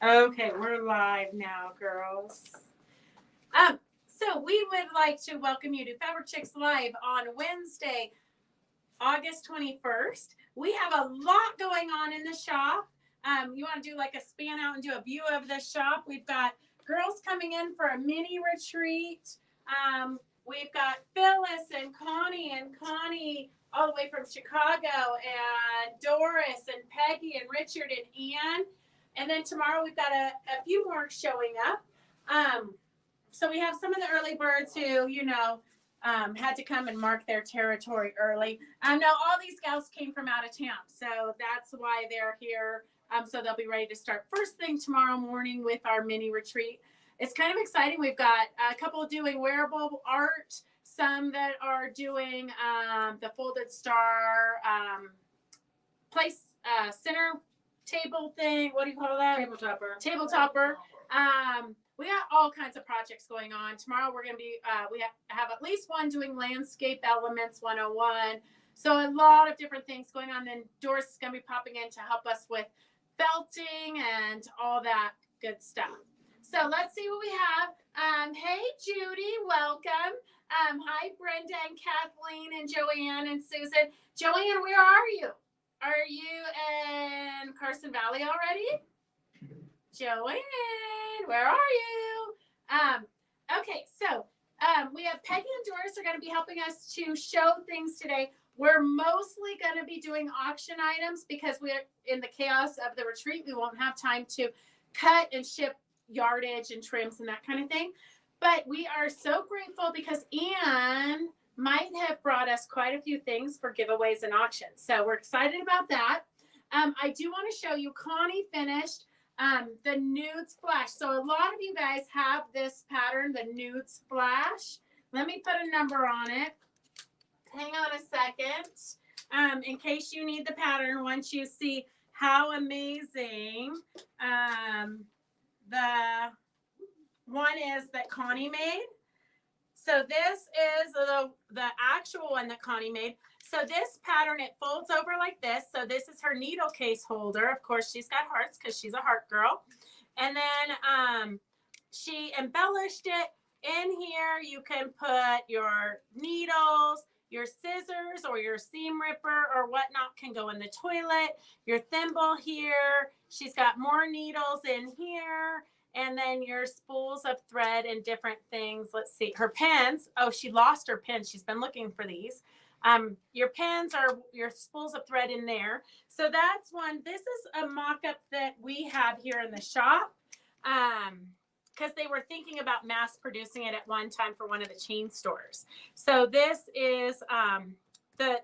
Okay, we're live now, girls. So we would like to welcome you to Fabric Chicks Live on Wednesday, August 21st. We have a lot going on in the shop. You want to do like a span out and do a view of the shop? We've got girls coming in for a mini retreat. We've got Phyllis and Connie all the way from Chicago, and Doris and Peggy and Richard and Ann. And then tomorrow we've got a few more showing up. So we have some of the early birds who, had to come and mark their territory early. No, all these gals came from out of town, so that's why they're here. So they'll be ready to start first thing tomorrow morning with our mini retreat. It's kind of exciting. We've got a couple doing wearable art, some that are doing the folded star place center table thing. What do you call that? Tabletopper. We got all kinds of projects going on. Tomorrow we're going to be, we have at least one doing landscape elements 101. So a lot of different things going on. Then Doris is going to be popping in to help us with felting and all that good stuff. So let's see what we have. Hey, Judy, welcome. Hi, Brenda and Kathleen and Joanne and Susan. Joanne, where are you? Are you in Carson Valley already? Joanne, where are you? Okay, so we have Peggy and Doris are going to be helping us to show things today. We're mostly going to be doing auction items because we're in the chaos of the retreat. We won't have time to cut and ship yardage and trims and that kind of thing. But we are so grateful because Anne might have brought us quite a few things for giveaways and auctions. So we're excited about that. I do want to show you, Connie finished the nude splash. So a lot of you guys have this pattern, the nude splash. Let me put a number on it. Hang on a second. In case you need the pattern, once you see how amazing the one is that Connie made. So this is the actual one that Connie made. So this pattern, it folds over like this. So this is her needle case holder. Of course, she's got hearts because she's a heart girl. And then she embellished it. In here, you can put your needles, your scissors or your seam ripper or whatnot can go in the toilet. Your thimble here. She's got more needles in here. And then your spools of thread and different things. Let's see. Her pins. Oh, she lost her pins. She's been looking for these. Your pins are your spools of thread in there. So that's one. This is a mock-up that we have here in the shop. Because they were thinking about mass producing it at one time for one of the chain stores. So this is the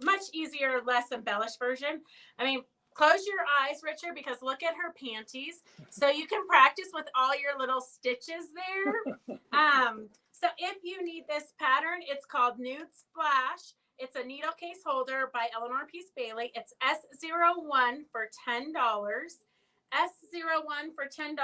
much easier, less embellished version. I mean, close your eyes, Richard, because look at her panties. So you can practice with all your little stitches there. So if you need this pattern, it's called Nude Splash. It's a needle case holder by Eleanor Peace Bailey. It's S01 for $10. S01 for $10.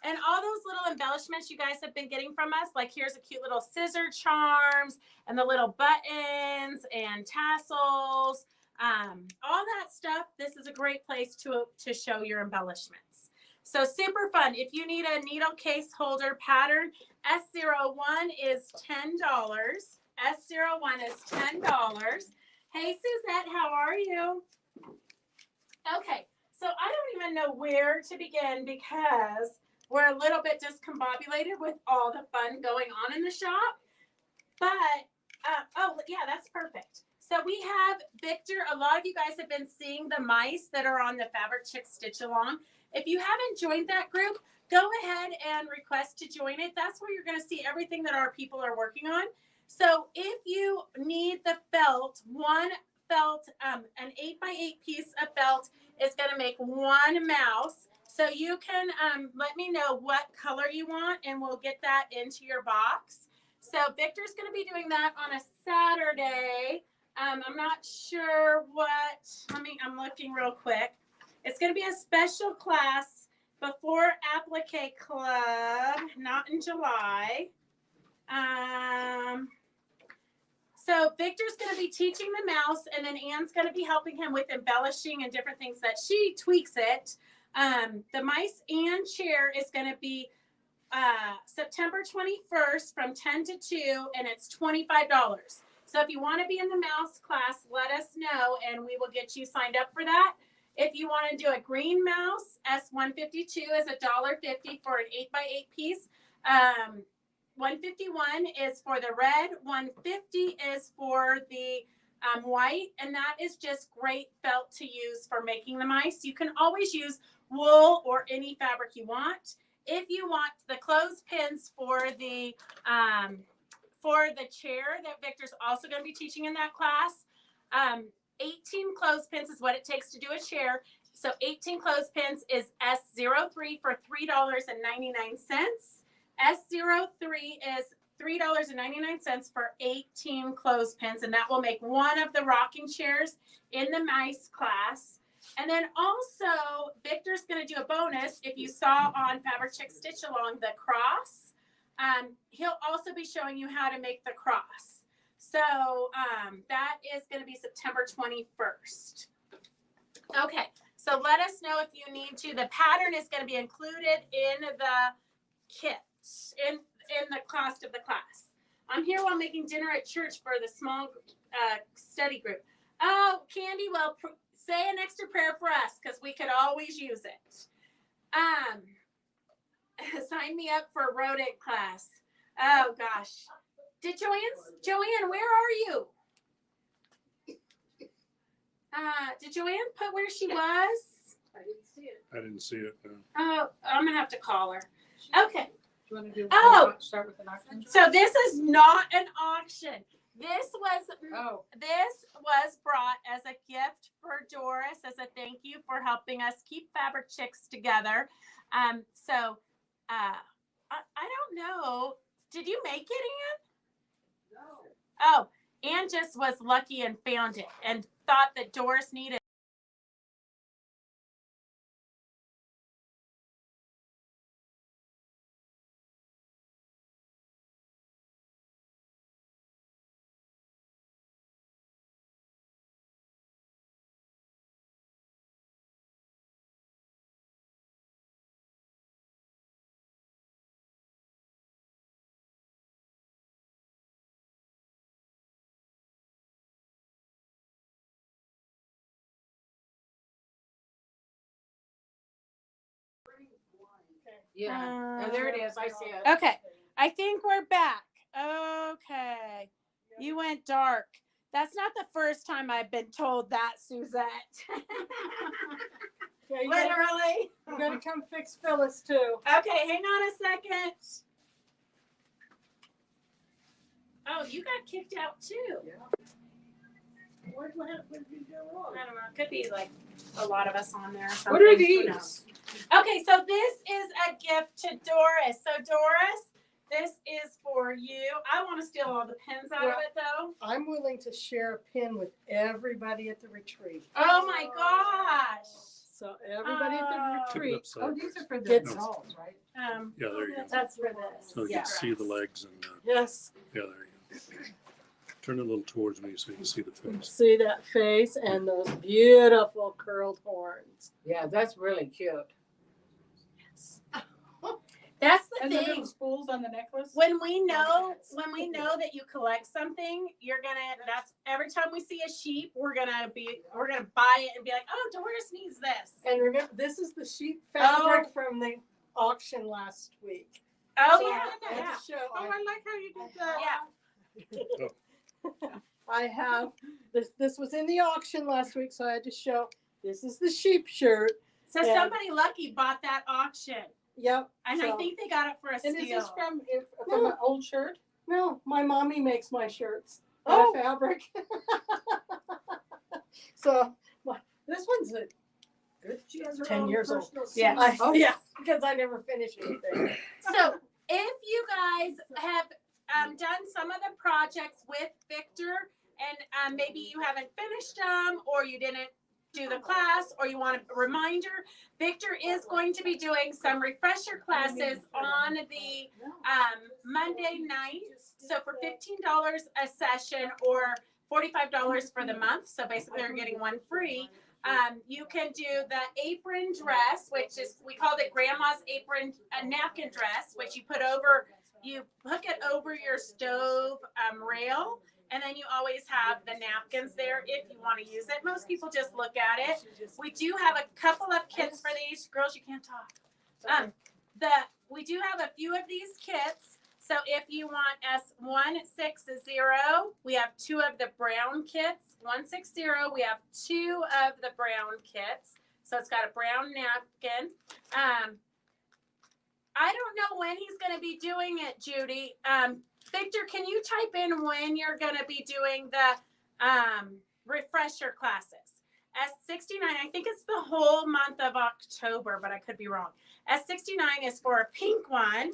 And all those little embellishments you guys have been getting from us, like here's a cute little scissor charms and the little buttons and tassels. All that stuff, this is a great place to show your embellishments. So super fun. If you need a needle case holder pattern, S01 is $10. S01 is $10. Hey, Suzette, how are you? Okay, so I don't even know where to begin because we're a little bit discombobulated with all the fun going on in the shop. But, oh, yeah, that's perfect. So we have Victor. A lot of you guys have been seeing the mice that are on the Fabric Chicks Stitch Along. If you haven't joined that group, go ahead and request to join it. That's where you're going to see everything that our people are working on. So if you need the felt, one felt, an 8x8 piece of felt is going to make one mouse. So you can let me know what color you want, and we'll get that into your box. So Victor's going to be doing that on a Saturday. I'm not sure what, I'm looking real quick. It's going to be a special class before Applique Club, not in July. So Victor's going to be teaching the mouse, and then Anne's going to be helping him with embellishing and different things that she tweaks it. The mice and chair is going to be September 21st from 10 to 2, and it's $25. So if you want to be in the mouse class, let us know, and we will get you signed up for that. If you want to do a green mouse, S152 is $1.50 for an 8x8 piece. 151 is for the red. 150 is for the white, and that is just great felt to use for making the mice. You can always use wool or any fabric you want. If you want the clothespins for the chair that Victor's also going to be teaching in that class, 18 clothespins is what it takes to do a chair. So 18 clothespins is S03 for $3.99. S03 is $3.99 for 18 clothespins, and that will make one of the rocking chairs in the mice class. And then also, Victor's going to do a bonus. If you saw on Fabric Chick Stitch Along the cross, he'll also be showing you how to make the cross. So that is going to be September 21st. Okay, so let us know if you need to. The pattern is going to be included in the kit, in the cost of the class. I'm here while making dinner at church for the small study group. Oh, Candy, well, say an extra prayer for us because we could always use it. Sign me up for a rodent class. Oh, gosh. Joanne, where are you? Did Joanne put where she was? I didn't see it. I didn't see it. No. Oh, I'm going to have to call her. Okay. Do you want to do? Start with an auction. So this is not an auction. This was brought as a gift for Doris as a thank you for helping us keep Fabric Chicks together. I don't know. Did you make it, Ann? No. Oh, Ann just was lucky and found it and thought that Doris needed. Yeah. Oh, there it is. I see it. Okay. I think we're back. Okay. You went dark. That's not the first time I've been told that, Suzette. Yeah, Literally. You gotta come fix Phyllis too. Okay, hang on a second. Oh, you got kicked out too. Yeah. What did you do wrong? I don't know. It could be like a lot of us on there. Or something. What are Who these? knows? Okay, so this is a gift to Doris. So Doris, this is for you. I want to steal all the pins out of it though. I'm willing to share a pin with everybody at the retreat. Oh my gosh. So everybody at the Tip it retreat upside. Oh, these are for the Gets- dolls, right? Yeah, there you go. That's for this. So you Yeah. can see the legs and Yes. yeah, there you go. Turn it a little towards me so you can see the You face. see that face and those beautiful curled horns. Yeah, that's really cute. That's the And the thing. little spools on the necklace. When we know that you collect something, you're gonna. That's every time we see a sheep, we're gonna buy it and be like, oh, Doris needs this. And remember, this is the sheep fabric from the auction last week. Oh So yeah, I had yeah. to show, I like how you did that. Yeah. I have this. This was in the auction last week, so I had to show. This is the sheep shirt. So Yeah. somebody lucky bought that auction, Yep. and I so- think they got it for a steal. And is this from No. an old shirt? No, my mommy makes my shirts out Oh. of fabric. So this one's a good. She has her 10 own years old. personal Yeah. scene. Yeah, because I never finished anything. So if you guys have done some of the projects with Victor, and maybe you haven't finished them, or you didn't do the class, or you want a reminder, Victor is going to be doing some refresher classes on the Monday nights. So for $15 a session or $45 for the month. So basically they're getting one free. You can do the apron dress, which is, we called it grandma's apron, a napkin dress, which you hook it over your stove rail. And then you always have the napkins there if you want to use it. Most people just look at it. We do have a couple of kits for these. Girls, you can't talk. We do have a few of these kits. So if you want S160, we have 2 of the brown kits. 160, we have 2 of the brown kits. So it's got a brown napkin. I don't know when he's going to be doing it, Judy. Victor, can you type in when you're going to be doing the refresher classes? S69, I think it's the whole month of October, but I could be wrong. S69 is for a pink one.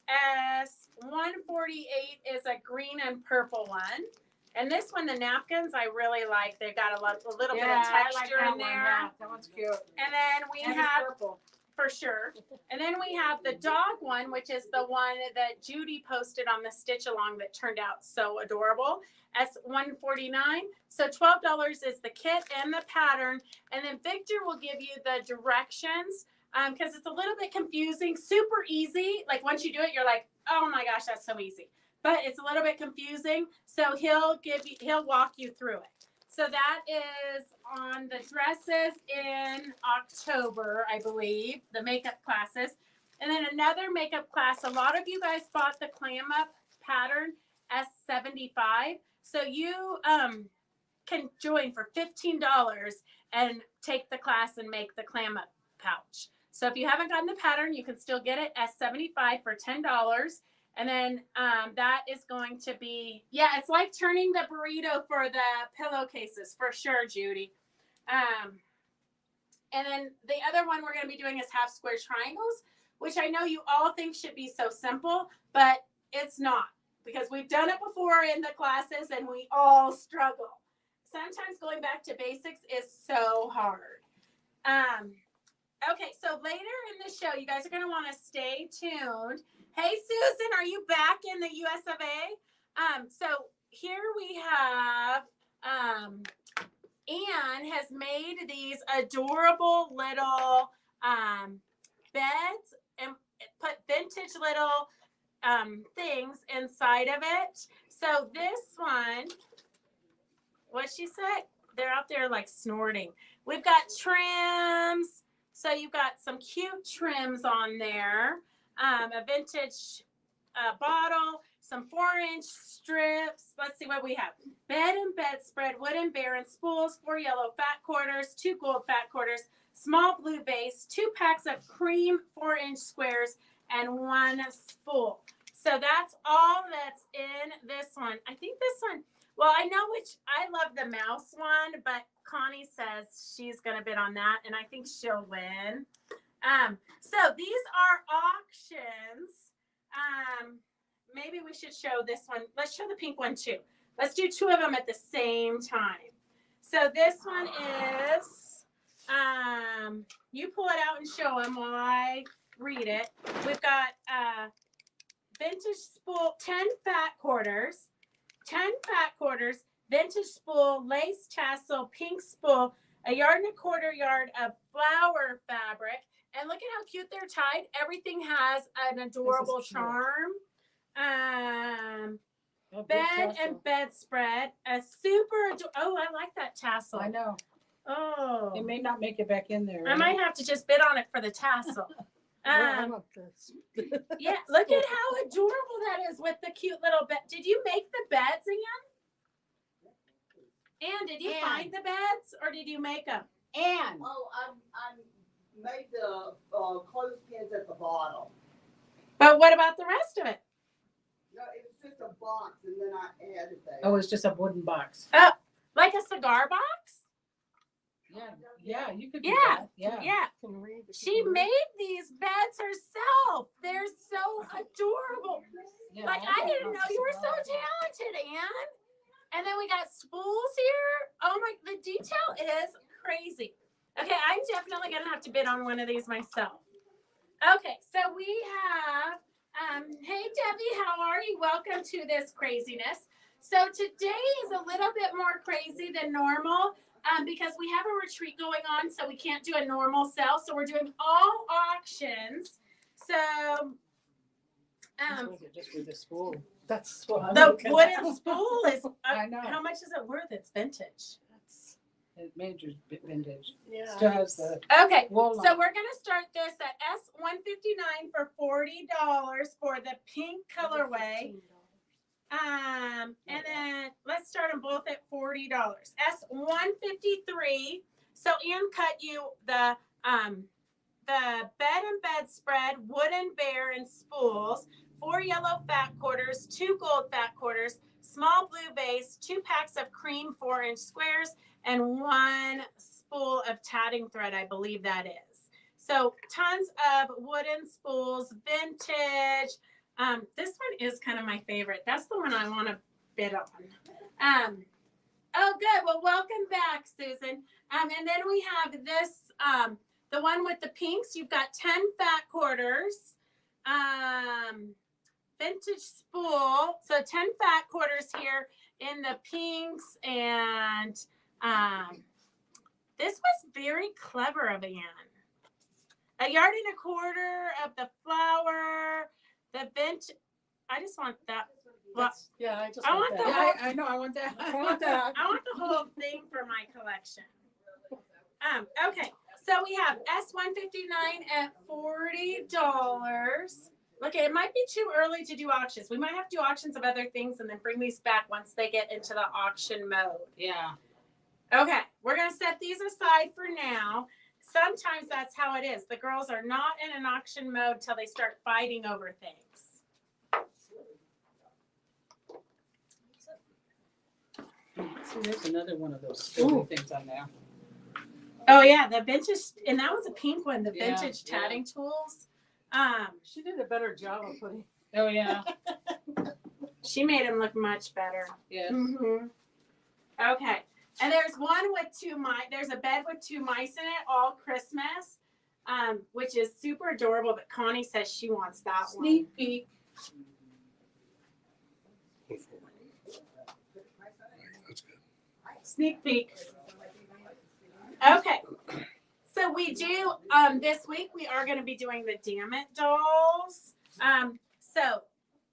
S148 is a green and purple one. And this one, the napkins, I really like. They've got a little bit of texture in there. Yeah, that one's cute. And then we have, purple. for sure. And then we have the dog one, which is the one that Judy posted on the stitch along that turned out so adorable. S149. So $12 is the kit and the pattern. And then Victor will give you the directions because it's a little bit confusing. Super easy. Like once you do it, you're like, oh my gosh, that's so easy. But it's a little bit confusing. So he'll walk you through it. So that is on the dresses in October, I believe, the makeup classes. And then another makeup class. A lot of you guys bought the clam up pattern S75. So you can join for $15 and take the class and make the clam up pouch. So if you haven't gotten the pattern, you can still get it S75 for $10. And then that is going to be, yeah, it's like turning the burrito for the pillowcases, for sure, Judy. And then the other one we're going to be doing is half square triangles, which I know you all think should be so simple, but it's not. Because we've done it before in the classes and we all struggle. Sometimes going back to basics is so hard. Okay, so later in the show, you guys are going to want to stay tuned. Hey, Susan, are you back in the US of A? So here we have Anne has made these adorable little beds and put vintage little things inside of it. So this one, what she said, they're out there like snorting. We've got trims. So you've got some cute trims on there. A vintage bottle, some 4-inch strips. Let's see what we have. Bed and bedspread, wooden bear and spools, 4 yellow fat quarters, 2 gold fat quarters, small blue base, 2 packs of cream 4-inch squares, and 1 spool. So that's all that's in this one. I think this one, well, I know I love the mouse one, but Connie says she's going to bid on that, and I think she'll win. So these are auctions. Maybe we should show this one. Let's show the pink one too. Let's do 2 of them at the same time. So this one is, you pull it out and show them while I read it. We've got vintage spool, 10 fat quarters, vintage spool, lace tassel, pink spool, a 1.25 yard of flower fabric. And look at how cute they're tied. Everything has an adorable charm. Bed and bedspread. A super, oh, I like that tassel. I know. Oh. It may not make it back in there. I might have to just bid on it for the tassel. I love this. Yeah, look at how adorable that is with the cute little bed. Did you make the beds, Anne? Anne, did you find the beds or did you make them? Anne. Oh, I made the clothespins at the bottom. But what about the rest of it? No, it was just a box, and then I added that. Oh, it's just a wooden box. Oh, like a cigar box? Yeah, you could do Yeah, that. Yeah. yeah. She made these beds herself. They're so adorable. Yeah, Like, I didn't know you were so talented, Anne. And then we got spools here. Oh my, the detail is crazy. Okay, I'm definitely going to have to bid on one of these myself. Okay, so we have, hey Debbie, how are you? Welcome to this craziness. So today is a little bit more crazy than normal. because we have a retreat going on, so we can't do a normal sale. So we're doing all auctions. So Just with the spool. That's what I'm the looking at. wooden spool is, I know. how much is it worth? It's vintage. That's- It major vintage. Yeah. Still has the Okay, wool so on. we're gonna start this at S159 for $40 for the pink colorway. And then let's start them both at $40. S153. So Ann cut you the bed and bedspread, wooden bear and spools, 4 yellow fat quarters, 2 gold fat quarters, small blue vase, 2 packs of cream 4-inch squares, and 1 spool of tatting thread, I believe that is. So tons of wooden spools, vintage. This one is kind of my favorite. That's the one I want to bid on. Oh, good. Well, welcome back, Susan. And then we have this, the one with the pinks. You've got 10 fat quarters, vintage spool. So 10 fat quarters here in the pinks. And this was very clever of Ann. 1.25 yards of the flower, the bench. I just want that. Well, Yeah, I just I want want the that. Yeah, I know. I want that. I want that. I want the whole thing for my collection. Okay, so we have S159 at $40. Okay, it might be too early to do auctions. We might have to do auctions of other things and then bring these back once they get into the auction mode. Yeah. Okay, we're gonna set these aside for now. Sometimes that's how it is. The girls are not in an auction mode till they start fighting over things. See, there's another one of those spool things on there. Oh yeah, the vintage, and that was a pink one, the Yeah, vintage yeah. tatting tools. She did a better job of putting. Oh, yeah. She made him look much better. Yes. Mm-hmm. Okay, and there's one with 2 mice. There's a bed with 2 mice in it, all Christmas, which is super adorable. But Connie says she wants that one. Sneak peek. That's good. Sneak peek. Okay. So we do, this week we are going to be doing the Damn It dolls. So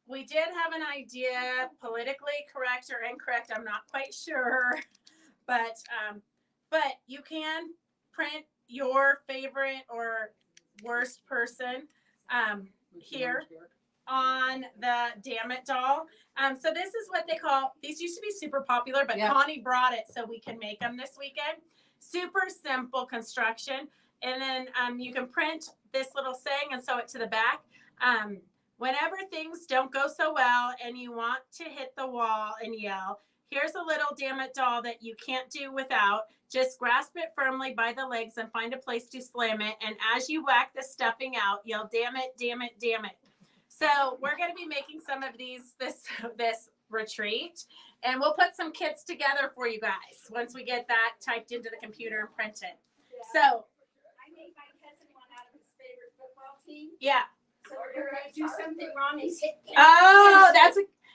we did have an idea, politically correct or incorrect, I'm not quite sure. But you can print your favorite or worst person here on the Damn It doll. So this is what they call, these used to be super popular, but Yeah. Connie brought it so we can make them this weekend. Super simple construction. And then you can print this little saying and sew it to the back. Whenever things don't go so well and you want to hit the wall and yell, here's a little Damn It doll that you can't do without. Just grasp it firmly by the legs and find a place to slam it. And as you whack the stuffing out, yell, damn it, damn it, damn it. So we're going to be making some of these this retreat, and we'll put some kits together for you guys once we get that typed into the computer and printed. So I made my cousin one out of his favorite football team. yeah. So we're gonna do something wrong. He's hit. Oh,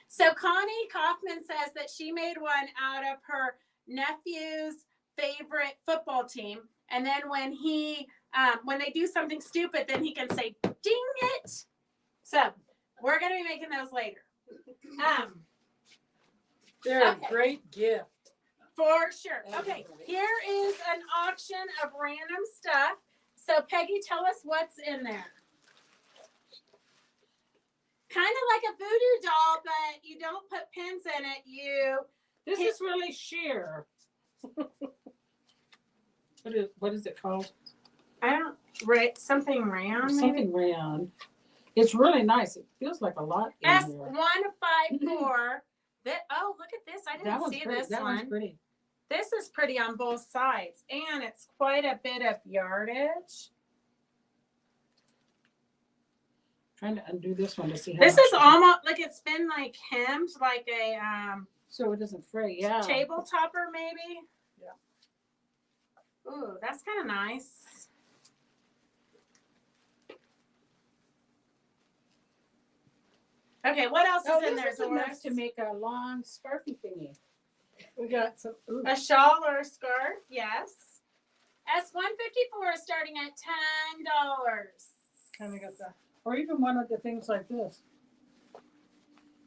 so Connie Kaufman says that she made one out of her nephew's favorite football team, and then when they do something stupid, then he can say ding it. So we're gonna be making those later. They're Okay. a great gift. For sure. Okay, here is an auction of random stuff. So Peggy, tell us what's in there. Kind of like a voodoo doll, but you don't put pins in it. This is really sheer. What is it called? Something round. maybe? Something round. It's really nice. It feels like a lot in here. S154. Oh, look at this. I That didn't one's see pretty. this That one. one's pretty. This is pretty on both sides, and it's quite a bit of yardage. Trying to undo this one to see how This much- is almost like it's been like hemmed, like a so it doesn't fray. Yeah. table topper, maybe. Yeah. Ooh, that's kind of nice. Okay, what else Oh, is in this there, is enough Doris? to make a long scarfy thingy. We got some. Ooh. A shawl or a scarf, yes. S154 is starting at $10. Kind of got that. Or even one of the things like this.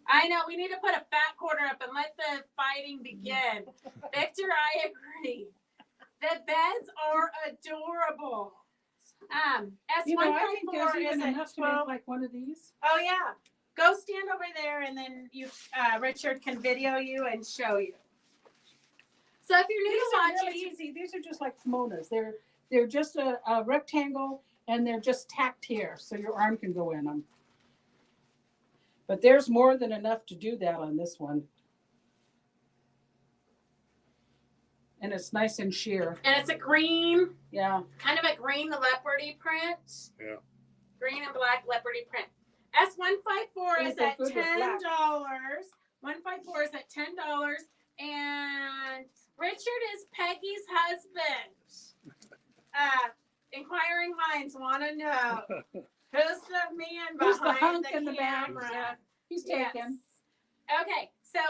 I know, we need to put a fat quarter up and let the fighting begin. Victor, I agree. The beds are adorable. You know, I think there's S154 is even at enough to 12. make like one of these. Oh yeah, go stand over there, and then you, Richard, can video you and show you. So if you're new These to are watching, really easy. These are just like kimonos. They're just a rectangle and they're just tacked here so your arm can go in them. But there's more than enough to do that on this one. And it's nice and sheer. and it's a green, Yeah. kind of a green leopardy print. Yeah. Green and black leopardy print. S154 is These are at good with black. $10. 154 is at $10. And Richard is Peggy's husband. Inquiring minds want to know who's the man Who's the behind hunk the in the back? camera. Yeah. He's Yes. taken. Okay, so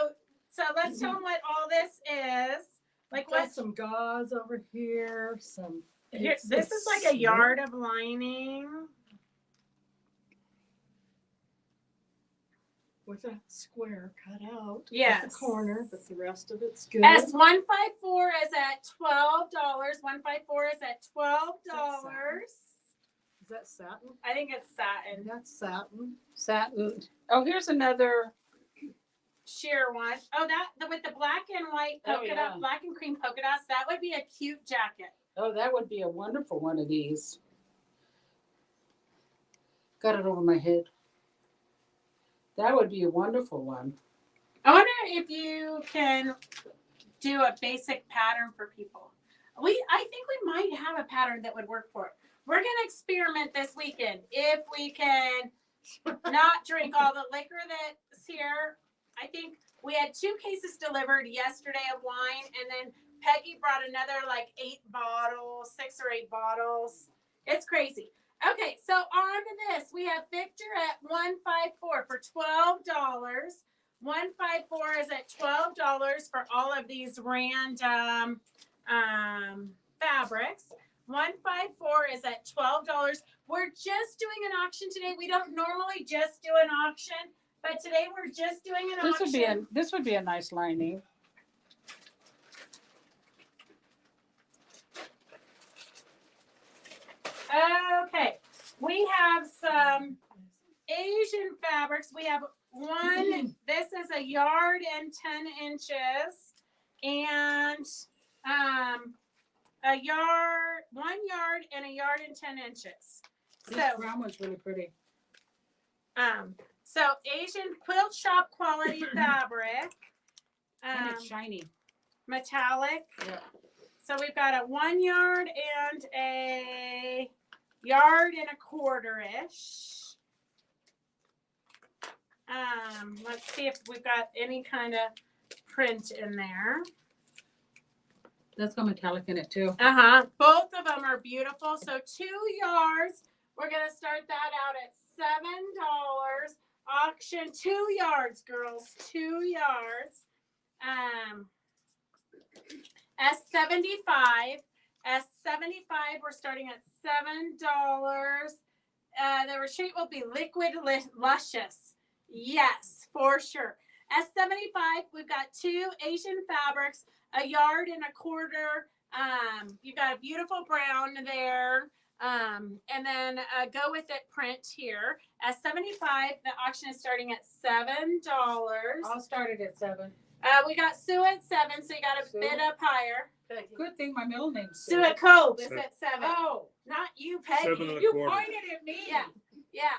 let's tell them what all this is. Like Got what? some gauze over here. Some. Here, it's this is like a yard of lining. with a square cut out. At Yes. the corner, but the rest of it's good. S154 is at $12. 154 is at $12. Is that satin? I think it's satin. That's satin. Satin. Oh, here's another. Sheer one. Oh, with the black and white Oh, polka yeah. dot, black and cream polka dots, that would be a cute jacket. Oh, that would be a wonderful one of these. Got it over my head. That would be a wonderful one. I wonder if you can do a basic pattern for people. I think we might have a pattern that would work for it. We're gonna experiment this weekend. If we can not drink all the liquor that's here. I think we had 2 cases delivered yesterday of wine, and then Peggy brought another like 6 or 8 bottles. It's crazy. Okay, so on to this. We have Victor at 154 for $12. 154 is at $12 for all of these random fabrics. 154 is at $12. We're just doing an auction today. We don't normally just do an auction, but today we're just doing an auction. This would be a nice lining. Okay, we have some Asian fabrics. We have one, this is a yard and 10 inches, and a yard, 1 yard and a yard and 10 inches. This So, brown one's really pretty. so Asian quilt shop quality fabric, And it's shiny. metallic. Yeah. So we've got a 1 yard and a yard and a quarter-ish. Let's see if we've got any kind of print in there. That's got metallic in it too. Both of them are beautiful. So 2 yards. We're gonna start that out at $7. Auction 2 yards, girls. 2 yards. S75. S75. We're starting at $7. The retreat will be liquid luscious. Yes, for sure. S75. We've got 2 Asian fabrics, a yard and a quarter. You've got a beautiful brown there. And then go with it print here. S75, the auction is starting at $7. I'll start it at 7. We got Sue at 7, so you got a Sue? bit up higher. Good thing my middle name's Sue at Cove is Sue. at 7. Oh, Not you, Peggy. 7 and a you quarter. pointed at me. Yeah, yeah.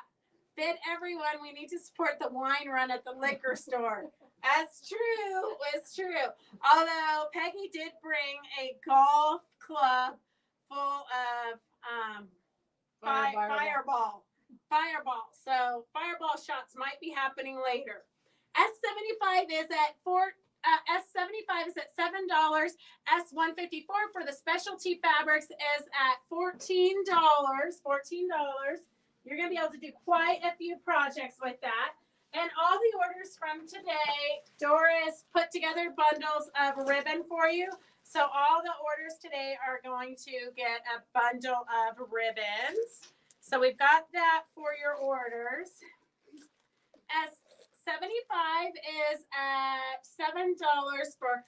Bid everyone. We need to support the wine run at the liquor store. That's true. It's true. Although Peggy did bring a golf club full of fireball. So fireball shots might be happening later. S75 is at S75 is at $7. S154 for the specialty fabrics is at $14. $14. You're gonna be able to do quite a few projects with that. And all the orders from today, Doris put together bundles of ribbon for you. So all the orders today are going to get a bundle of ribbons. So we've got that for your orders. S75 is at $7 for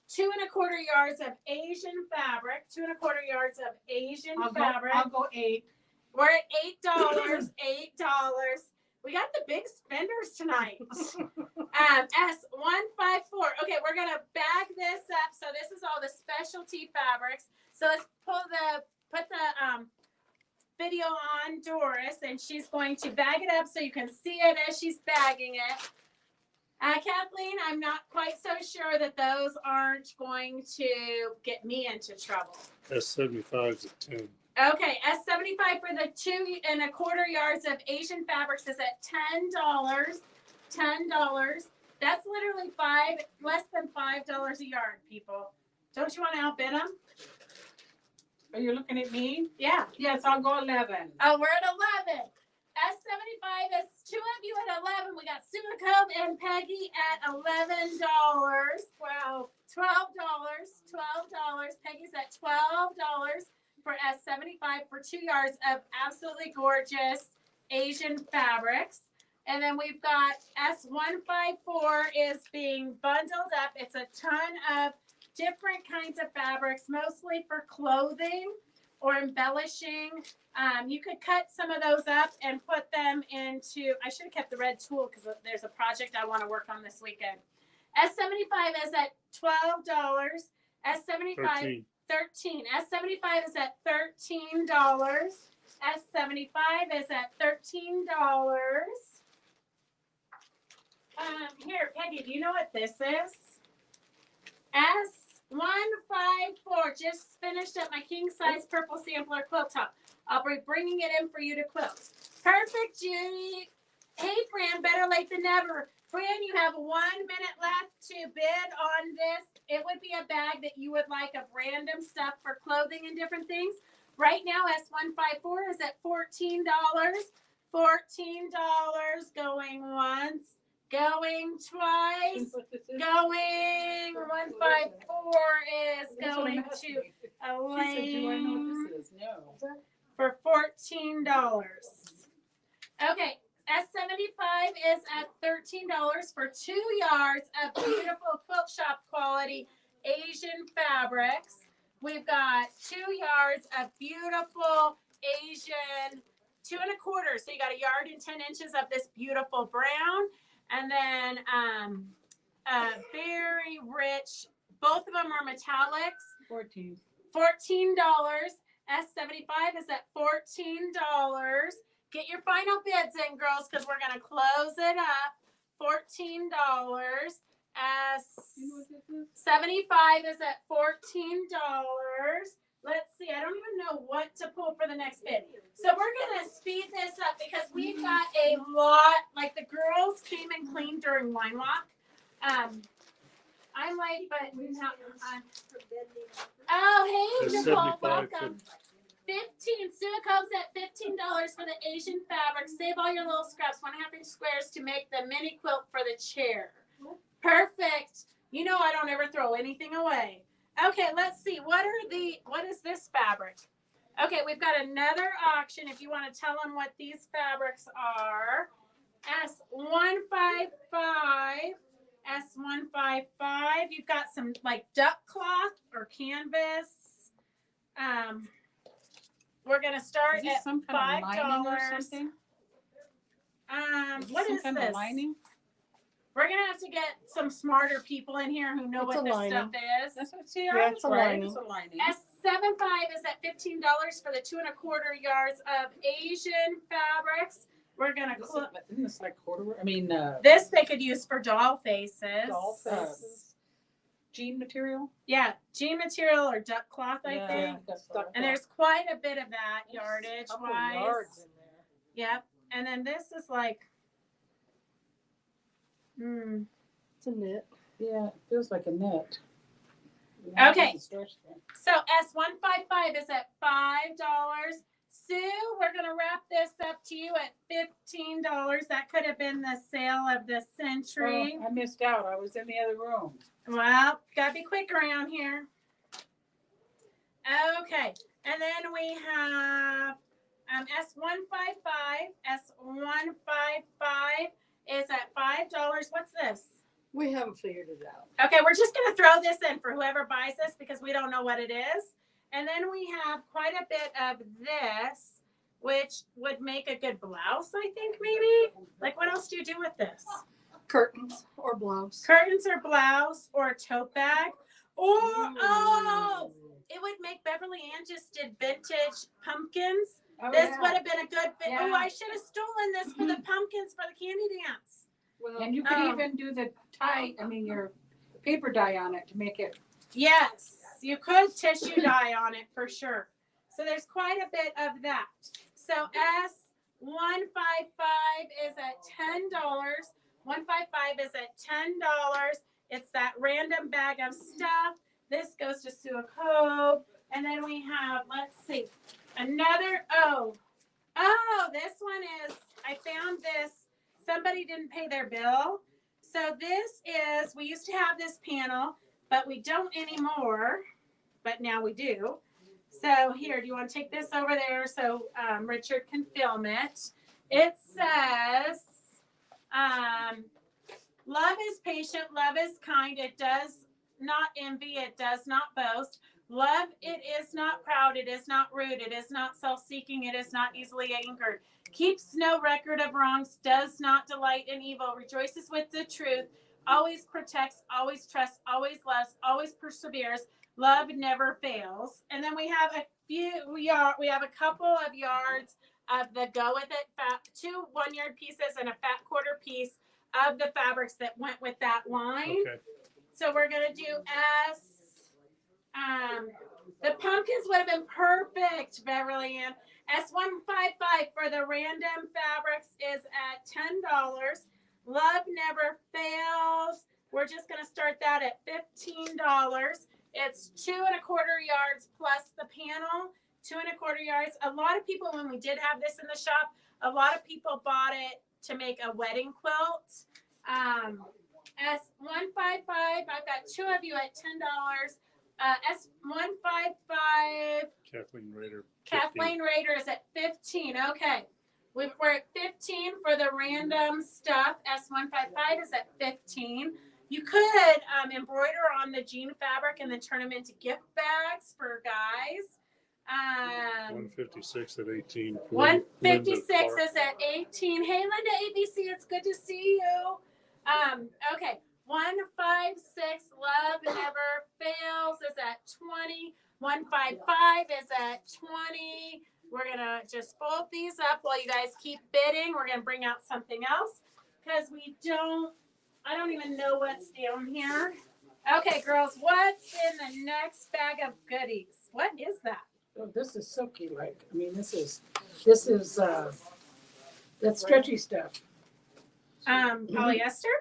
2 1/4 yards of Asian fabric. 2 1/4 yards of Asian fabric. I'll go 8. We're at $8. $8. We got the big spenders tonight. S154. Okay, we're gonna bag this up. So this is all the specialty fabrics. So let's put the video on Doris, and she's going to bag it up so you can see it as she's bagging it. Kathleen, I'm not quite so sure that those aren't going to get me into trouble. S75 is at 10. Okay, S75 for the 2 1/4 yards of Asian fabrics is at $10. $10. That's literally less than $5 a yard, people. Don't you want to outbid them? Are you looking at me? Yeah. Yes, I'll go 11. Oh, we're at 11. S75 is 2 of you at 11. We got Sue Cove and Peggy at $11. Wow. $12. Peggy's at $12 for S75 for 2 yards of absolutely gorgeous Asian fabrics. And then we've got S154 is being bundled up. It's a ton of different kinds of fabrics, mostly for clothing or embellishing. You could cut some of those up and put them into, I should have kept the red tool because there's a project I want to work on this weekend. S75 is at $12. S75 13. S75 is at $13. S75 is at $13. Here, Peggy, do you know what this is? S154. Just finished up my king size purple sampler quilt top. I'll be bringing it in for you to quilt. Perfect, Judy. Hey, Fran, better late than never. Fran, you have 1 minute left to bid on this. It would be a bag that you would like of random stuff for clothing and different things. Right now, S154 is at $14. $14 going once, going twice, going 154 is going to Elaine No. for $14. Okay. S75 is at $13 for 2 yards of beautiful quilt shop quality Asian fabrics. We've got 2 yards of beautiful Asian 2 1/4. So you got 1 yard and 10 inches of this beautiful brown, and then very rich. Both of them are metallics. 14. $14. S75 is at $14. Get your final bids in, girls, because we're going to close it up. $14. S75 is at $14. Let's see. I don't even know what to pull for the next bid. So we're going to speed this up because we've got a lot. Like the girls came and cleaned during Wine Walk. I'm like, but not. Oh, hey, There's Nicole, 75 welcome. 15. Sue comes at $15 for the Asian fabric. Save all your little scraps, 1/2 inch squares to make the mini quilt for the chair. Perfect. You know I don't ever throw anything away. Okay, let's see. What is this fabric? Okay, we've got another auction if you want to tell them what these fabrics are. S155. S155. You've got some like duck cloth or canvas. We're gonna start Is this at some kind of lining or $5. something? What Some is kind this? of lining? We're gonna have to get some smarter people in here who know It's what a this lining. stuff is. That's what, see, Yeah, I it's was a right. lining. It's a lining. S75 is at $15 for the 2 1/4 yards of Asian fabrics. We're gonna Isn't this like corduroy? I mean, this they could use for doll faces. doll faces. Jean material? Yeah, jean material or duck cloth, I Yeah, think. that's Duck And there's quite a bit of that yardage Couple wise. yards in there. Yep. And then this is like, It's a knit. Yeah, it feels like a net. Okay. It doesn't stretch there. So S155 is at $5. Sue, we're gonna wrap this up to you at $15. That could have been the sale of the century. Oh, I missed out. I was in the other room. Well, gotta be quick around here. Okay, and then we have S155. S155 is at $5. What's this? We haven't figured it out. Okay, we're just gonna throw this in for whoever buys this because we don't know what it is. And then we have quite a bit of this, which would make a good blouse, I think, maybe. Like, what else do you do with this? Curtains or blouse. Curtains or blouse or a tote bag. Or, oh, it would make Beverly Ann just did vintage pumpkins. Oh, This yeah. would have been a good fit. Yeah. Oh, I should have stolen this for the pumpkins for the candy dance. Well, And you could Oh. even do the tie, your paper dye on it to make it. Yes, you could tissue dye on it for sure. So there's quite a bit of that. So S155 is at $10. 155 is at $10. It's that random bag of stuff. This goes to Sue Cove. And then we have, let's see, another, this one is, I found this. Somebody didn't pay their bill. So this is, we used to have this panel, but we don't anymore, but now we do. So here, do you want to take this over there so Richard can film it? It says, love is patient, love is kind, it does not envy, it does not boast. Love, it is not proud, it is not rude, it is not self-seeking, it is not easily angered. Keeps no record of wrongs, does not delight in evil, rejoices with the truth, always protects, always trusts, always loves, always perseveres. Love never fails. And then we have a couple of yards of the go with it, 2 1-yard pieces and a fat quarter piece of the fabrics that went with that line. Okay. So we're gonna do the pumpkins would have been perfect, Beverly Ann. S155 for the random fabrics is at $10. Love never fails. We're just gonna start that at $15. It's 2 1/4 yards plus the panel, 2 1/4 yards. A lot of people, when we did have this in the shop, a lot of people bought it to make a wedding quilt. S155, I've got 2 of you at $10. S155, Kathleen Rader. 15. Kathleen Rader is at 15. Okay. We're at 15 for the random stuff. S155 is at 15. You could embroider on the jean fabric and then turn them into gift bags for guys. 156 at 18. 156 is at 18. Hey, Linda ABC, it's good to see you. Okay. 156, love never fails, is at 20. 155 is at 20. We're gonna just fold these up while you guys keep bidding. We're gonna bring out something else because I don't even know what's down here. Okay, girls, what's in the next bag of goodies? What is that? Oh, this is silky this is that stretchy stuff. Polyester?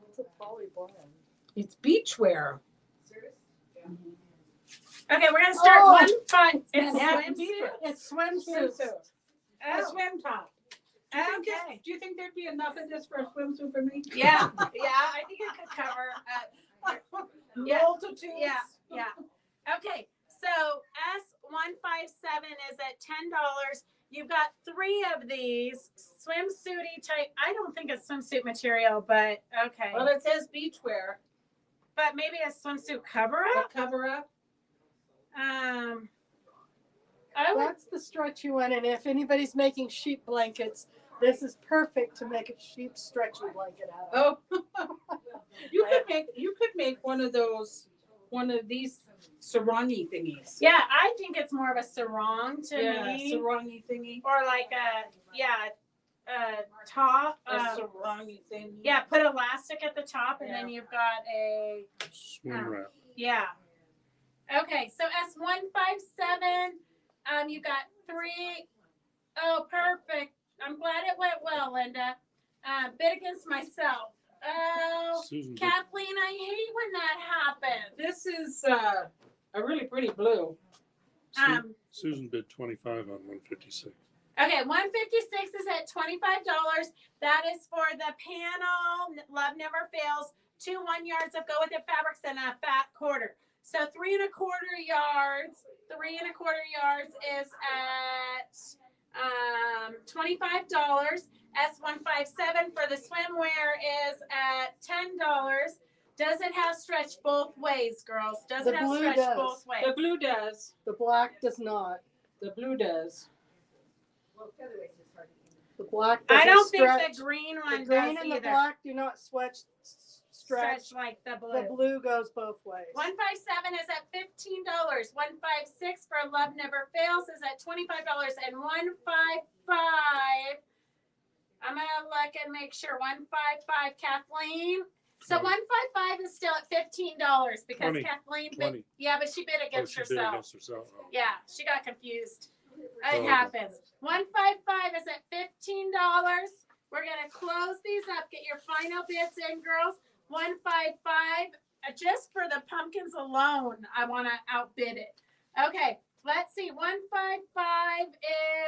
It's a poly blend. It's beachwear. Okay, we're gonna start Oh. 1-5. It's Yeah, swimsuit. It's swimsuit. A Oh, swim top. okay. Do you think there'd be enough of this for a swimsuit for me? Yeah, I think it could cover. Yeah. Multitudes. Yeah. Okay, so S157 is at $10. You've got 3 of these swimsuity type. I don't think it's swimsuit material, but okay. Well, it says beachwear. But maybe a swimsuit cover up. Cover up. I would. That's the stretchy one, and if anybody's making sheep blankets, this is perfect to make a sheep stretchy blanket out of. Oh. you could make one of these sarong-y thingies. Yeah, I think it's more of a sarong to me, sarong-y thingy. or like a top. A sarong-y thingy. Yeah, put elastic at the top, and then you've got a Swim wrap. yeah. Okay, so S157, you got 3. Oh, perfect. I'm glad it went well, Linda. Bid against myself. Oh, Susan. Kathleen, I hate when that happens. This is a really pretty blue. Susan bid 25 on 156. Okay, 156 is at $25. That is for the panel. Love Never Fails. 2 1 yards of Go With It fabrics and a fat quarter. So 3 1/4 yards. 3 1/4 yards is at $25. S157 for the swimwear is at $10. Does it have stretch both ways, girls? Does The it have blue stretch does. both ways? The blue does. The black does not. The blue does. The black doesn't I don't stretch. think the green one The green does and either. the black do not stretch. Like the blue. The blue goes both ways. 157 is at $15. 156 for Love Never Fails is at $25. And 155, I'm gonna look and make sure. 155, Kathleen. So 155 is still at $15 because 20. Kathleen bid. 20. Yeah, but she bid against She bid herself. against herself. Oh. Yeah, she got confused. Oh, It happens. 155 is at $15. We're gonna close these up. Get your final bids in, girls. 155. Just for the pumpkins alone, I want to outbid it. Okay, let's see. 155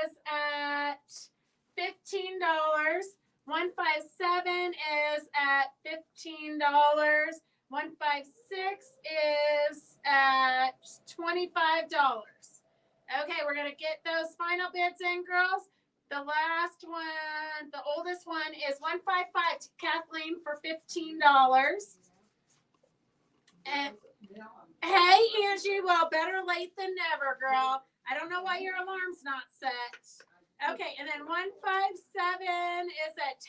is at $15. 157 is at $15. 156 is at $25. Okay, we're gonna get those final bids in, girls. The last one, the oldest one is 155 to Kathleen for $15. And hey, Angie, well, better late than never, girl. I don't know why your alarm's not set. Okay, and then 157 is at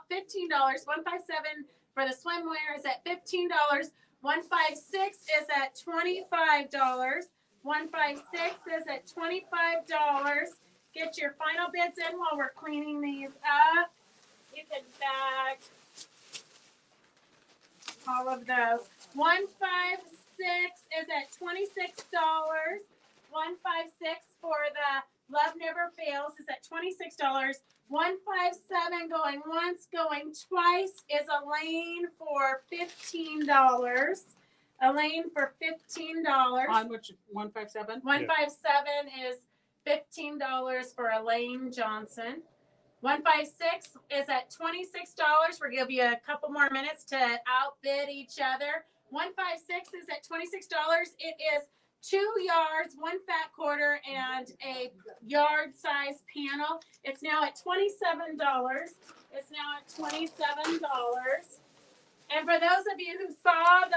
$15. 157 for the swimwear is at $15. 156 is at $25. 156 is at $25. Get your final bids in while we're cleaning these up. You can bag all of those. 156 is at $26. 156 for the Love Never Fails is at $26. 157 going once, going twice is Elaine for $15. Elaine for $15. On which 157? 157 is $15 for Elaine Johnson. 156 is at $26. We're gonna give you a couple more minutes to outbid each other. 156 is at $26. It is 2 yards, 1 fat quarter, and a yard size panel. It's now at $27. It's now at $27. And for those of you who saw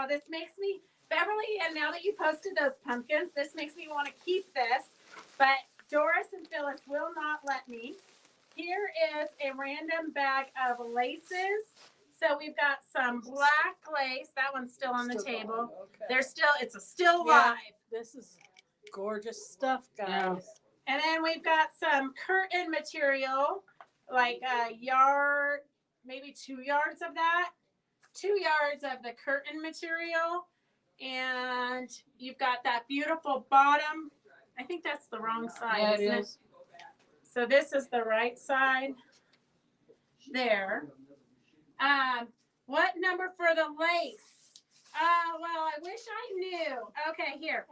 this makes me, Beverly, and now that you posted those pumpkins, this makes me want to keep this, but Doris and Phyllis will not let me. Here is a random bag of laces. So we've got some black lace. That one's still on the table. Okay. They're still, it's still Yeah. live. This is gorgeous stuff, guys. Yeah. And then we've got some curtain material, like a yard, maybe 2 yards of that. 2 yards of the curtain material. And you've got that beautiful bottom. I think that's the wrong side, Yeah, it isn't is. it? So this is the right side. There. What number for the lace? Well, I wish I knew. Okay, here.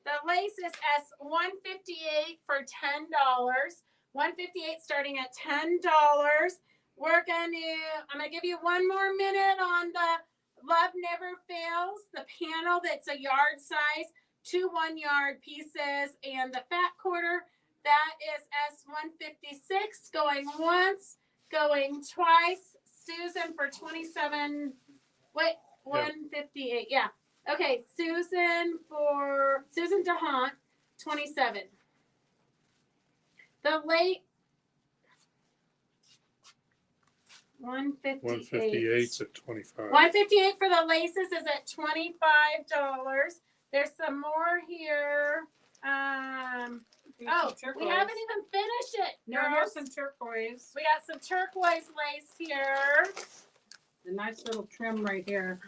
The lace is S158 for $10. 158 starting at $10. I'm gonna give you 1 more minute on the Love Never Fails, the panel that's a yard size, 2 1-yard pieces, and the fat quarter. That is S156 going once, going twice. Susan for 27. Wait, 158. Yeah. Okay, Susan DeHaan, 27. The late 158's at 25. 158 for the laces is at $25. There's some more here. We haven't even finished it. No, girls. here's some turquoise. We got some turquoise lace here. A nice little trim right here.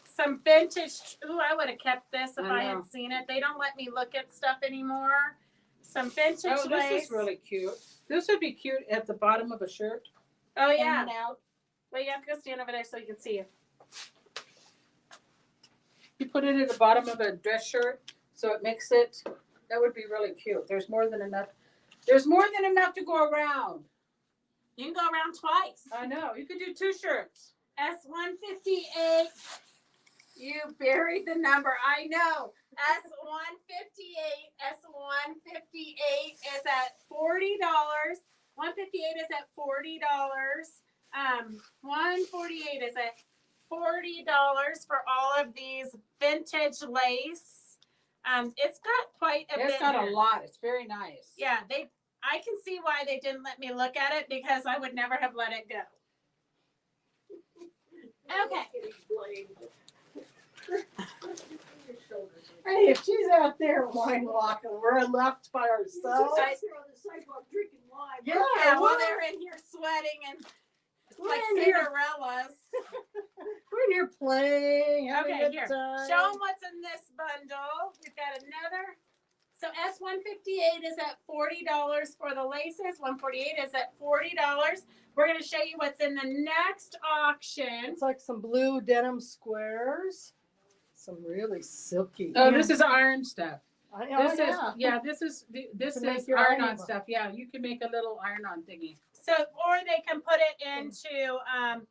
Some vintage. Ooh, I would have kept this if I I know. had seen it. They don't let me look at stuff anymore. Some vintage Oh, lace. this is really cute. This would be cute at the bottom of a shirt. Oh yeah. Hanging out. Well, you have to go stand over there so you can see it. You put it at the bottom of a dress shirt, so it makes it, that would be really cute. There's more than enough to go around. You can go around twice. I know, you could do 2 shirts. S158. You buried the number. I know. S158. S158 is at $40. 158 is at $40. 148 is at $40 for all of these vintage lace. It's got quite a bit. It's got here. a lot. It's very nice. Yeah, I can see why they didn't let me look at it because I would never have let it go. Okay. Hey, if she's out there wine walking, we're left by ourselves. Guys are on the sidewalk drinking wine. Yeah, Yeah, while we're, they're in here sweating and we're like in here. Cinderellas. We're in here playing. Having Okay, a good here. time. Show them what's in this bundle. We've got another. So S158 is at $40 for the laces. 148 is at $40. We're going to show you what's in the next auction. It's like some blue denim squares. Some really silky. Oh, this is iron stuff. This is yeah. this is To make is your iron-on iron. stuff. Yeah, you can make a little iron-on thingy. So, or they can put it into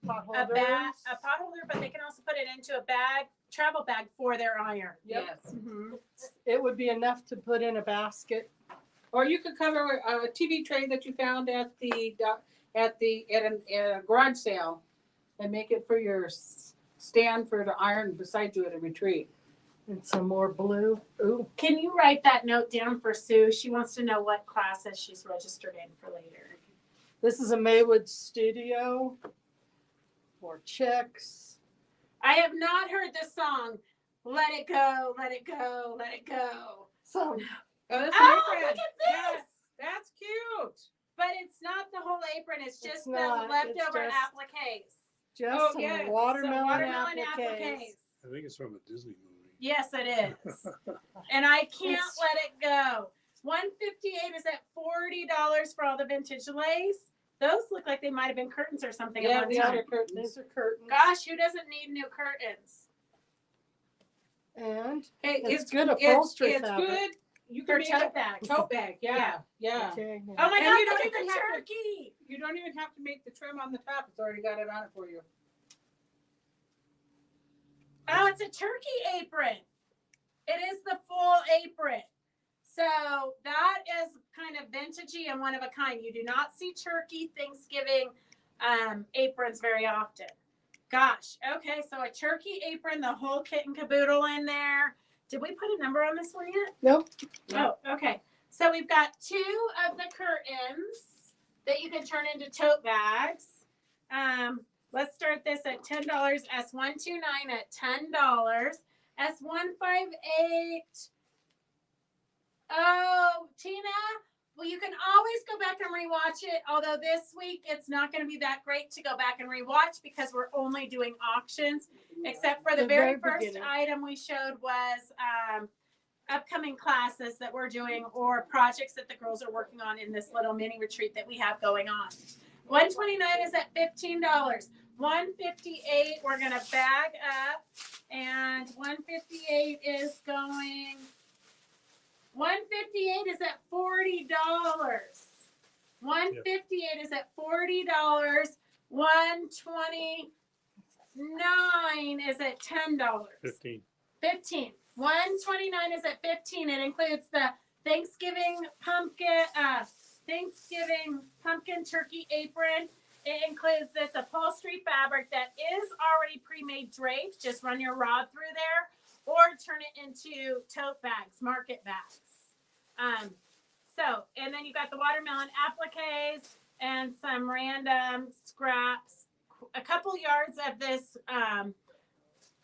Pot a holders. pot holder, but they can also put it into a bag, travel bag for their iron. Yep. Yes. Mm-hmm. It would be enough to put in a basket. Or you could cover a TV tray that you found at a garage sale, and make it for your stand for the iron beside you at a retreat. And some more blue. Ooh. Can you write that note down for Sue? She wants to know what classes she's registered in for later. This is a Maywood studio. More checks. I have not heard the song "Let It Go, Let It Go, Let It Go." Some Oh, that's Oh, apron. look at this! Yes, that's cute. But it's not the whole apron. It's just It's the not. leftover It's appliques. just Oh, some yeah. watermelon, Some watermelon appliques. appliques. I think it's from a Disney movie. Yes, it is. And I can't It's- let it go. 158 is at $40 for all the vintage lace. Those look like they might have been curtains or something. Yeah, at one these time. are curtains. These are curtains. Gosh, who doesn't need new curtains? And Hey, it's good upholstery It's fabric. good. You For can make tote bags. a tote bag. Yeah. okay. Oh my And God, you look don't at the even have to- turkey. You don't even have to make the trim on the top. It's already got it on it for you. Oh, it's a turkey apron. It is the full apron. So that is kind of vintagey and one of a kind. You do not see turkey Thanksgiving aprons very often. Gosh, okay, so a turkey apron, the whole kit and caboodle in there. Did we put a number on this one yet? Nope. Oh, okay. So we've got 2 of the curtains that you can turn into tote bags. Let's start this at $10. S129 at $10. S158. Oh, Tina. Well, you can always go back and rewatch it. Although this week it's not going to be that great to go back and rewatch because we're only doing auctions. Except for the very first beginning. item we showed was upcoming classes that we're doing or projects that the girls are working on in this little mini retreat that we have going on. 129 is at $15. 158 we're gonna bag up, and 158 is going. 158 is at $40. 158 is at $40. 129 is at $10. 15. 15. 129 is at 15. It includes the Thanksgiving pumpkin turkey apron. It includes this upholstery fabric that is already pre-made draped. Just run your rod through there or turn it into tote bags, market bags. And then you got the watermelon appliques and some random scraps. A couple yards of this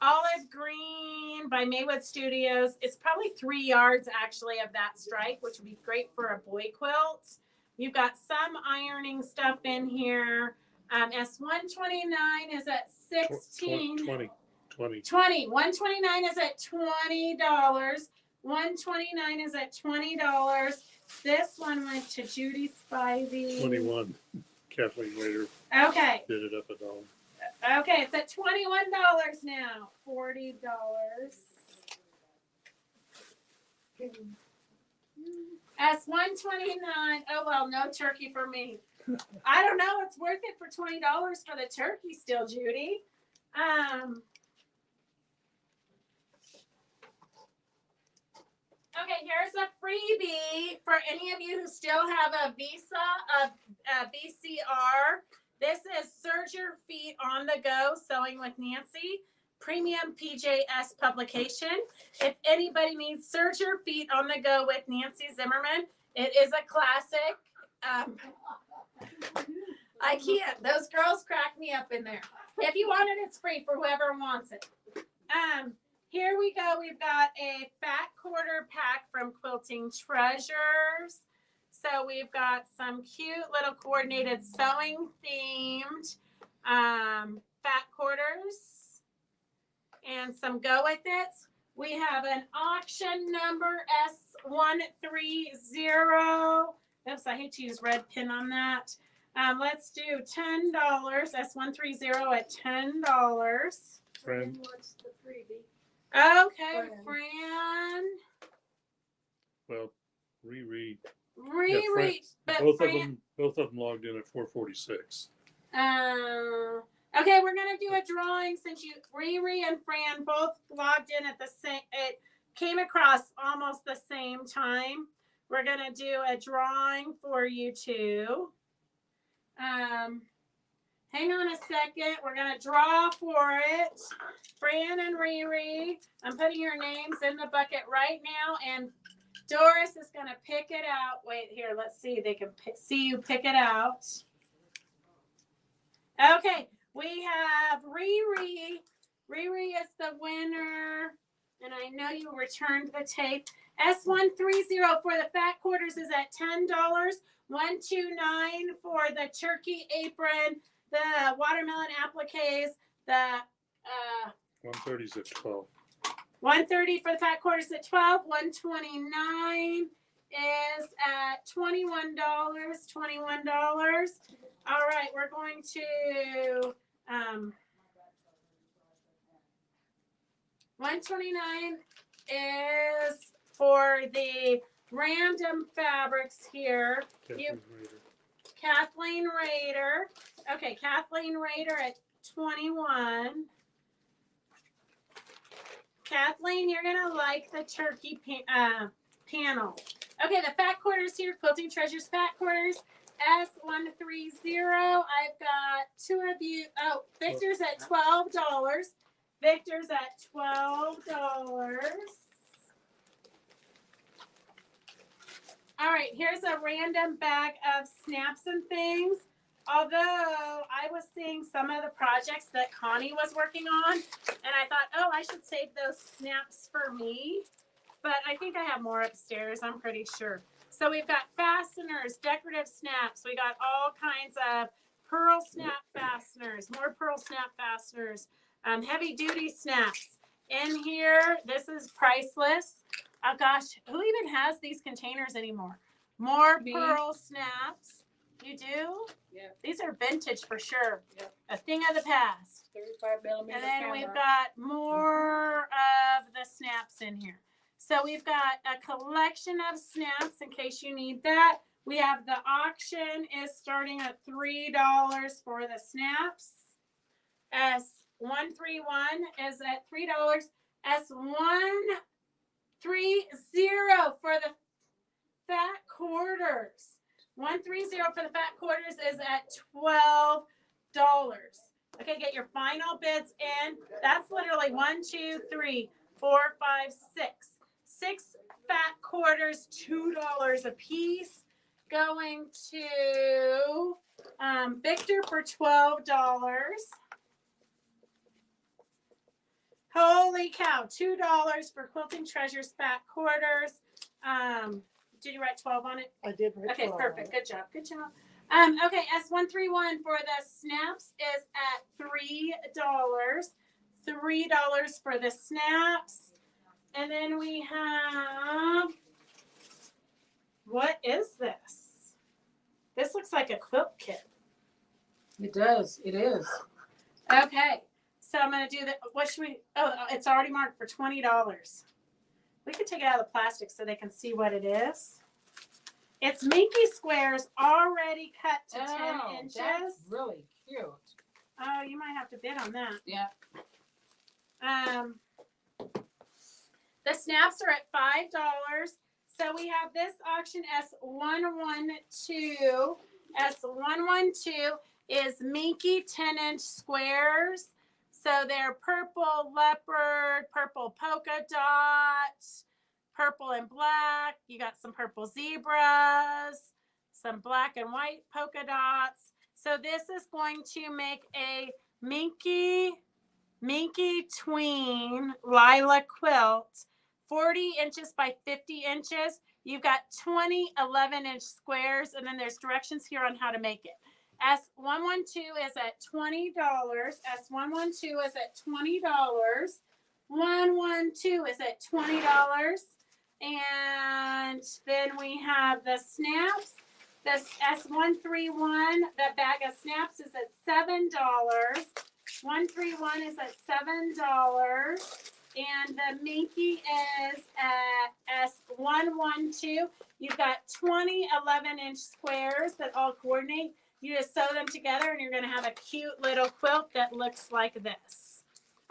olive green by Maywood Studios. It's probably 3 yards actually of that stripe, which would be great for a boy quilt. You've got some ironing stuff in here. S129 is at 16. 20. 129 is at $20. 129 is at $20. This one went to Judy Spivey. 21. Kathleen later Okay. did it up $1. Okay, it's at $21 now. $40. That's $129. Oh well, no turkey for me. I don't know. It's worth it for $20 for the turkey still, Judy. Okay, here's a freebie for any of you who still have a visa, a VCR. This is Serge Your Feet on the Go, Sewing with Nancy, premium PJS publication. If anybody needs Serge Your Feet on the Go with Nancy Zimmerman, it is a classic. I can't. Those girls crack me up in there. If you want it, it's free for whoever wants it. Here we go. We've got a fat quarter pack from Quilting Treasures. So we've got some cute little coordinated sewing themed fat quarters and some go with it. We have an auction number S130. Oops, I hate to use red pin on that. Let's do $10. S130 at $10. Friend, What's the freebie? Okay, Fran. Fran. well, Riri. Riri, but Both Fran. of them logged in at 446. Okay, we're gonna do a drawing since Riri and Fran both logged in at the same. It came across almost the same time. We're gonna do a drawing for you two. Hang on a second. We're gonna draw for it. Fran and Riri. I'm putting your names in the bucket right now, and Doris is gonna pick it out. Wait here. Let's see. They can see you pick it out. Okay, we have Riri. Riri is the winner, and I know you returned the tape. S130 for the fat quarters is at $10. $129 for the turkey apron, the watermelon appliques, the 130 is at 12. $130 for the fat quarters at $12. $129 is at $21. $21. All right, we're going to $129 is for the random fabrics here. Kathleen Rader. Okay, Kathleen Rader at 21. Kathleen, you're gonna like the turkey panel. Okay, the fat quarters here, Quilting Treasures fat quarters, S130. I've got two of you. Oh, Victor's at $12. Victor's at $12. All right, here's a random bag of snaps and things. Although I was seeing some of the projects that Connie was working on, and I thought, oh, I should save those snaps for me. But I think I have more upstairs, I'm pretty sure. So we've got fasteners, decorative snaps. We got all kinds of pearl snap fasteners, more pearl snap fasteners, heavy duty snaps. In here, this is priceless. Oh gosh, who even has these containers anymore? More Me. pearl snaps. You do? Yeah. These are vintage for sure. Yep. A thing of the past. 35mm And then camera. we've got more of the snaps in here. So we've got a collection of snaps in case you need that. We have the auction is starting at $3 for the snaps. S131 is at $3. S130 for the fat quarters. 130 for the fat quarters is at $12. Okay, get your final bids in. That's literally 1, 2, 3, 4, 5, 6. 6 fat quarters, $2 a piece. Going to Victor for $12. Holy cow, $2 for Quilting Treasures fat quarters. Did you write 12 on it? I did. Okay, recall perfect. that. Good job. Good job. Okay, S131 for the snaps is at $3. $3 for the snaps. And then we have, what is this? This looks like a quilt kit. It does. It is. Okay, so I'm going to do the, what should we, oh, it's already marked for $20. We could take it out of the plastic so they can see what it is. It's Minky Squares already cut to 10 inches. That's really cute. Oh, you might have to bid on that. Yeah. The snaps are at $5. So we have this auction S112. S112 is Minky 10-inch squares. So they're purple leopard, purple polka dot, purple and black. You got some purple zebras, some black and white polka dots. So this is going to make a Minky tween lilac quilt, 40 inches by 50 inches. You've got 20 11-inch squares, and then there's directions here on how to make it. S112 is at $20. S112 is at $20. 112 is at $20. And then we have the snaps. This S131, the bag of snaps is at $7. 131 is at $7. And the Minky is at S112. You've got 20 11-inch squares that all coordinate. You just sew them together and you're going to have a cute little quilt that looks like this.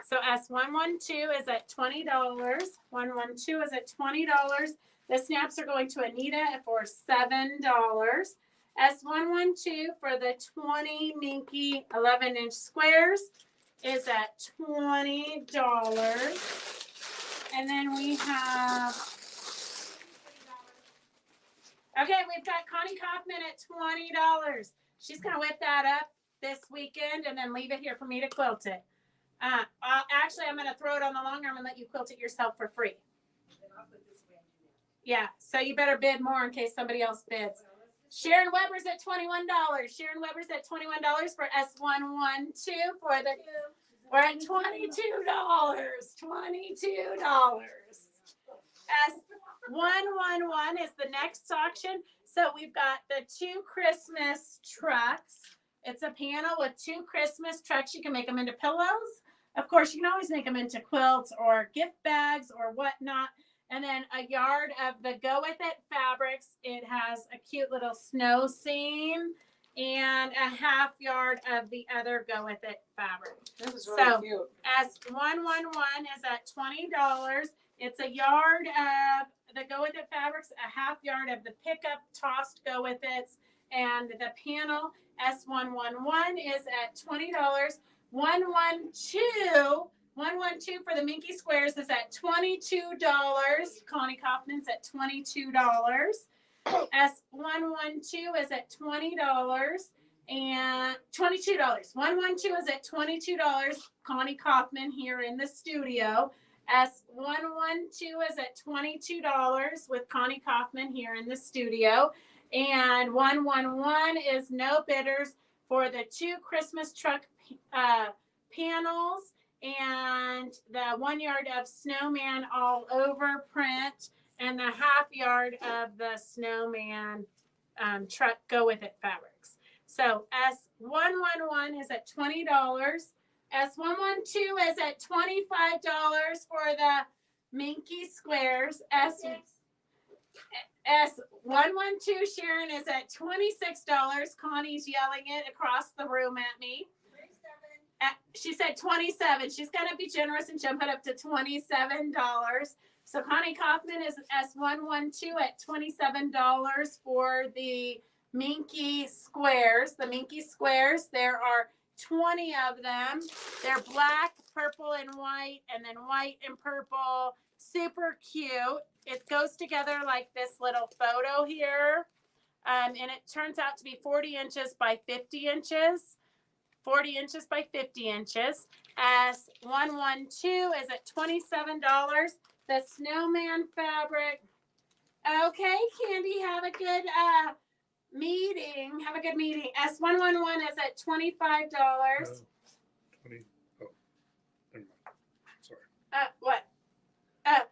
So S112 is at $20. 112 is at $20. The snaps are going to Anita for $7. S112 for the 20 Minky 11-inch squares is at $20. And then we have, okay, we've got Connie Kaufman at $20. She's going to whip that up this weekend and then leave it here for me to quilt it. Actually, I'm going to throw it on the long arm and let you quilt it yourself for free. Yeah, so you better bid more in case somebody else bids. Sharon Weber's at $21. Sharon Weber's at $21 for S112 for the, we're at $22. $22. S111 is the next auction. So we've got the 2 Christmas trucks. It's a panel with 2 Christmas trucks. You can make them into pillows. Of course, you can always make them into quilts or gift bags or whatnot. And then a yard of the Go With It fabrics. It has a cute little snow scene and a half yard of the other Go With It fabric. This is really cute. S111 is at $20. It's a yard of the Go With It fabrics, a half yard of the pickup tossed Go With It, and the panel. S111 is at $20. 112 for the Minky Squares is at $22. Connie Kaufman's at $22. S112 is at $20 and $22. 112 is at $22. Connie Kaufman here in the studio. S112 is at $22 with Connie Kaufman here in the studio. And 111 is no bidders for the 2 Christmas truck panels and the 1 yard of snowman all over print and the half yard of the snowman truck Go With It fabrics. So S111 is at $20. S112 is at $25 for the Minky Squares. S112 Sharon is at $26. Connie's yelling it across the room at me. She said 27. She's going to be generous and jump it up to $27. So Connie Kaufman is S112 at $27 for the Minky Squares. The Minky Squares, there are 20 of them. They're black, purple, and white, and then white and purple. Super cute. It goes together like this little photo here. And it turns out to be 40 inches by 50 inches. 40 inches by 50 inches. S112 is at $27. The snowman fabric. Okay, Candy, have a good meeting. Have a good meeting. S111 is at $25. 20. Oh, never mind. Sorry. What?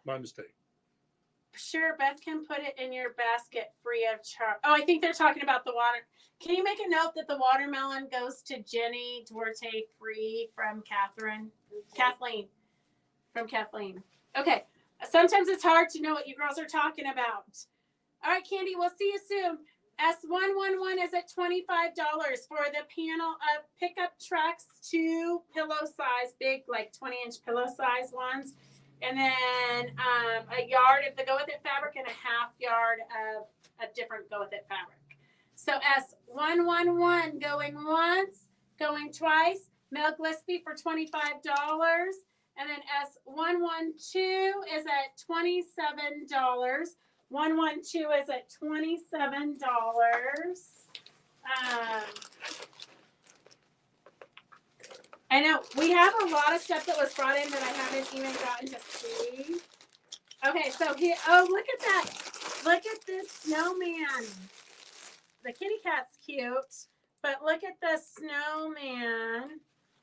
My mistake. Sure, Beth can put it in your basket free of charge. Oh, I think they're talking about the water. Can you make a note that the watermelon goes to Jenny Duarte free from Kathleen? From Kathleen. Okay. Sometimes it's hard to know what you girls are talking about. All right, Candy, we'll see you soon. S111 is at $25 for the panel of pickup trucks, 2 pillow size, big, like 20-inch pillow size ones. And then a yard of the Go With It fabric and a half yard of a different Go With It fabric. So S111 going once, going twice. Mel Gillespie for $25. And then S112 is at $27. 112 is at $27. I know we have a lot of stuff that was brought in that I haven't even gotten to see. Okay, so here, oh, look at that. Look at this snowman. The kitty cat's cute, but look at the snowman.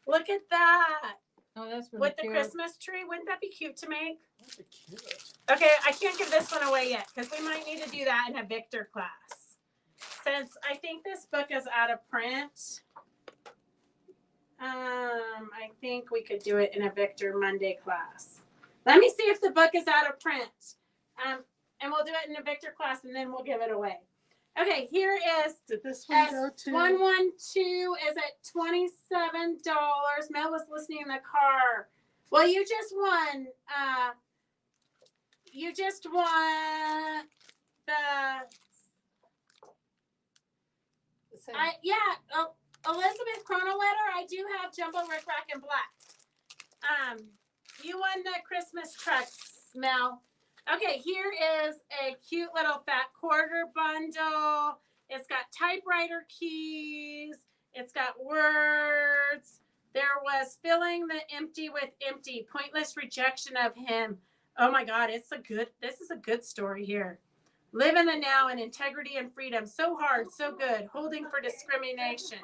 Look at that. Oh, that's really With the cute. Christmas tree. Wouldn't that be cute to make? That'd be cute. Okay, I can't give this one away yet because we might need to do that in a Victor class. Since I think this book is out of print, I think we could do it in a Victor Monday class. Let me see if the book is out of print. And we'll do it in a Victor class and then we'll give it away. Okay, here is Did this one go to? S112 is at $27. Mel was listening in the car. Well, you just won. You just won the. Elizabeth Chrono Letter. I do have Jumbo Rick Rack in black. You won the Christmas trucks, Mel. Okay, here is a cute little fat quarter bundle. It's got typewriter keys. It's got words. There was filling the empty with empty. Pointless rejection of him. Oh my God, this is a good story here. Live in the now in integrity and freedom. So hard, so good. Holding for discrimination.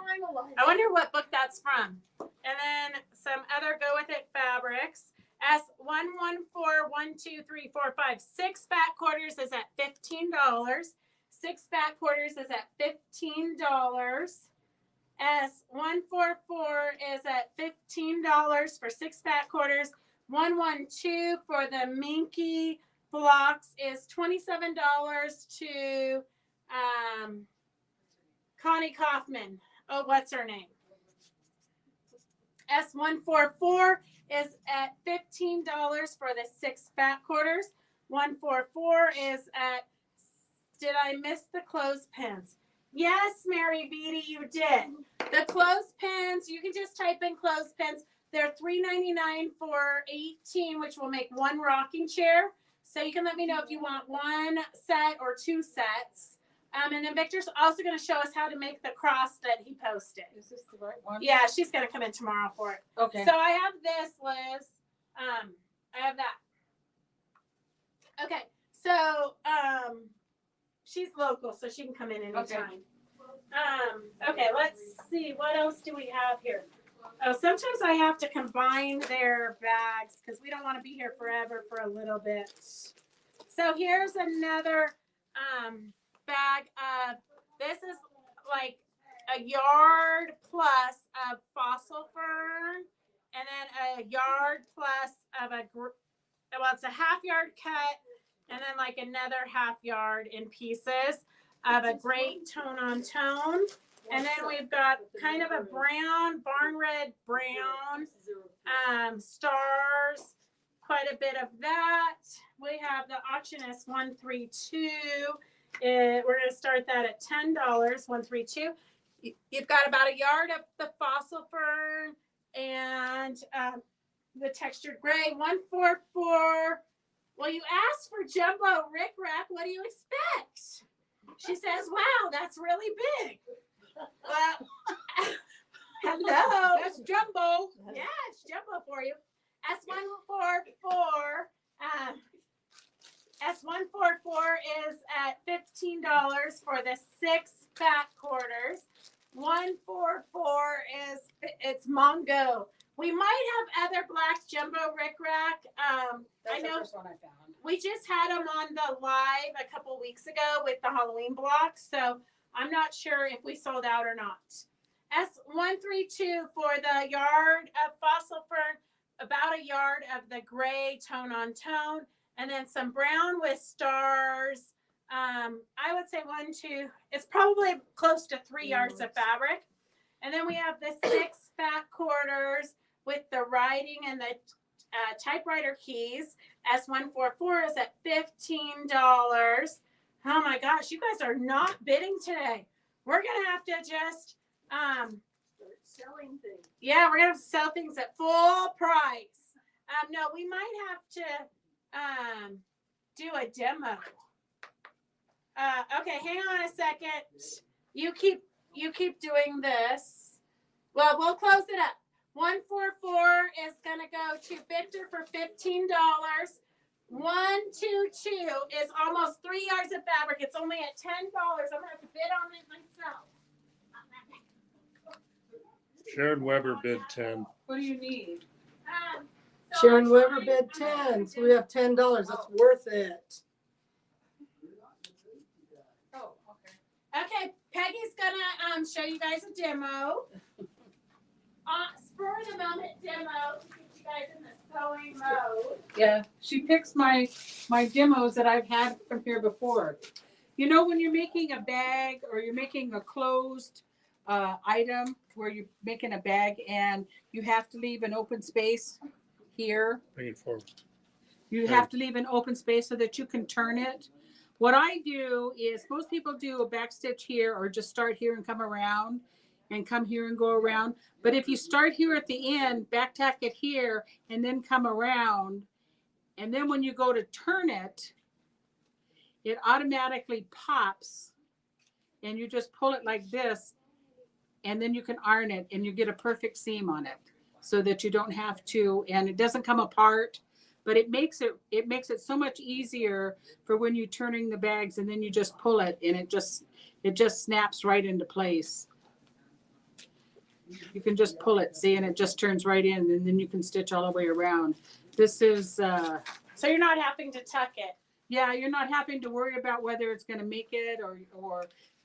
I wonder what book that's from. And then some other Go With It fabrics. S114123456 fat quarters is at $15. 6 fat quarters is at $15. S144 is at $15 for 6 fat quarters. 112 for the Minky blocks is $27 to Connie Kaufman. Oh, what's her name? S144 is at $15 for the 6 fat quarters. 144 is at, did I miss the clothespins? Yes, Mary Beatty, you did. The clothespins, you can just type in clothespins. They're $3.99 for 18, which will make 1 rocking chair. So you can let me know if you want 1 set or 2 sets. And then Victor's also going to show us how to make the cross that he posted. Is this the right one? Yeah, she's going to come in tomorrow for it. Okay. So I have this, Liz. I have that. Okay. So she's local, so she can come in anytime. Okay, let's see. What else do we have here? Oh, sometimes I have to combine their bags because we don't want to be here forever for a little bit. So here's another bag of, this is like a yard plus of fossil fern, and then a yard plus of it's a half yard cut, and then like another half yard in pieces of a great tone on tone. And then we've got kind of a brown, barn red brown, stars, quite a bit of that. We have the Auctionist 132. We're going to start that at $10, 132. You've got about a yard of the fossil fern and the textured gray, 144. Well, you asked for Jumbo Rick Rack. What do you expect? She says, wow, that's really big. Well, hello. That's Jumbo. Yeah, it's Jumbo for you. S144. S144 is at $15 for the 6 fat quarters. 144 is, it's Mongo. We might have other black Jumbo Rick Rack. That's I know the first one I found. we just had them on the live a couple weeks ago with the Halloween blocks, so I'm not sure if we sold out or not. S132 for the yard of fossil fern, about a yard of the gray tone on tone, and then some brown with stars. I would say 1, 2. It's probably close to 3 yards of fabric. And then we have the 6 fat quarters with the writing and the typewriter keys. S144 is at $15. Oh my gosh, you guys are not bidding today. We're gonna have to just Selling things. yeah, we're gonna have to sell things at full price. No, we might have to do a demo. Okay, hang on a second. You keep doing this. Well, we'll close it up. 144 is gonna go to Victor for $15. 122 is almost 3 yards of fabric. It's only at $10. I'm gonna have to bid on it myself. Sharon Weber bid 10. What do you need? So Sharon I'm Weber trying bid to- 10, so we have $10. That's worth it. Oh, okay. Okay, Peggy's gonna show you guys a demo. Spur of the moment demo to get you guys in the sewing mode. Yeah, she picks my demos that I've had from here before. You know, when you're making a bag or you're making a closed item where you're making a bag and you have to leave an open space here. Bring it forward. You have to leave an open space so that you can turn it. What I do is most people do a back stitch here or just start here and come around and come here and go around. But if you start here at the end, back tack it here and then come around, and then when you go to turn it, it automatically pops and you just pull it like this and then you can iron it and you get a perfect seam on it so that you don't have to, and it doesn't come apart, but it makes it so much easier for when you're turning the bags and then you just pull it and it just snaps right into place. You can just pull it, see, and it just turns right in, and then you can stitch all the way around. This is So you're not having to tuck it. yeah, you're not having to worry about whether it's going to make it or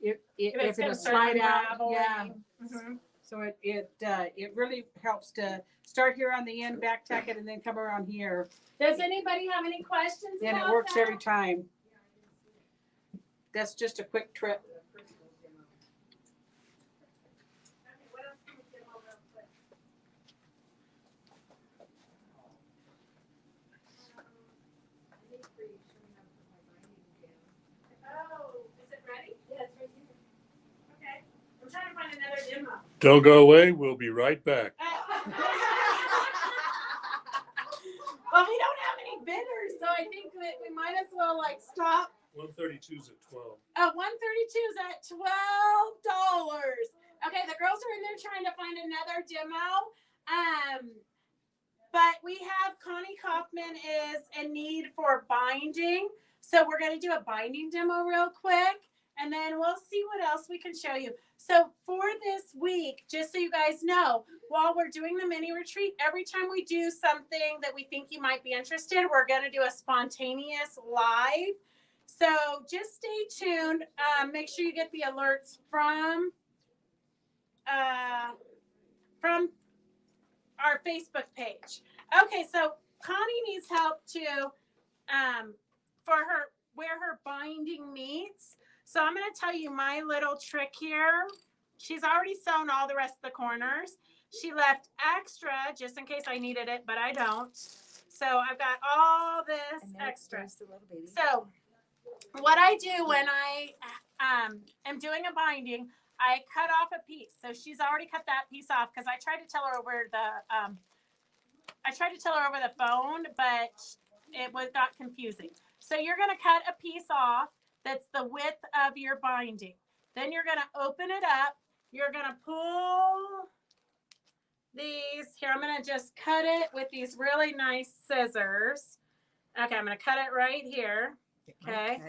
if It's it'll gonna start slide out. unraveling. Yeah. Mhm. So it really helps to start here on the end, back tack it, and then come around here, Does anybody have any questions and about it works that? every time. That's just a quick trip. Okay, what else can we demo real quick? Oh, is it ready? Yeah, it's right here. Okay, I'm trying to find another demo. Don't go away. We'll be right back. Well, we don't have any bidders, so I think that we might as well like stop. 132's at 12. 132 is at $12. Okay, the girls are in there trying to find another demo. But we have Connie Kaufman is in need for binding. So we're going to do a binding demo real quick. And then we'll see what else we can show you. So for this week, just so you guys know, while we're doing the mini retreat, every time we do something that we think you might be interested, we're going to do a spontaneous live. So just stay tuned. Make sure you get the alerts from our Facebook page. Okay, so Connie needs help to for her where her binding meets. So I'm going to tell you my little trick here. She's already sewn all the rest of the corners. She left extra just in case I needed it, but I don't. So I've got all this extra. So what I do when I am doing a binding, I cut off a piece. So she's already cut that piece off because I tried to tell her over the phone, but it got confusing. So you're going to cut a piece off that's the width of your binding. Then you're going to open it up. You're going to pull these. Here, I'm going to just cut it with these really nice scissors. Okay, I'm going to cut it right here. Okay.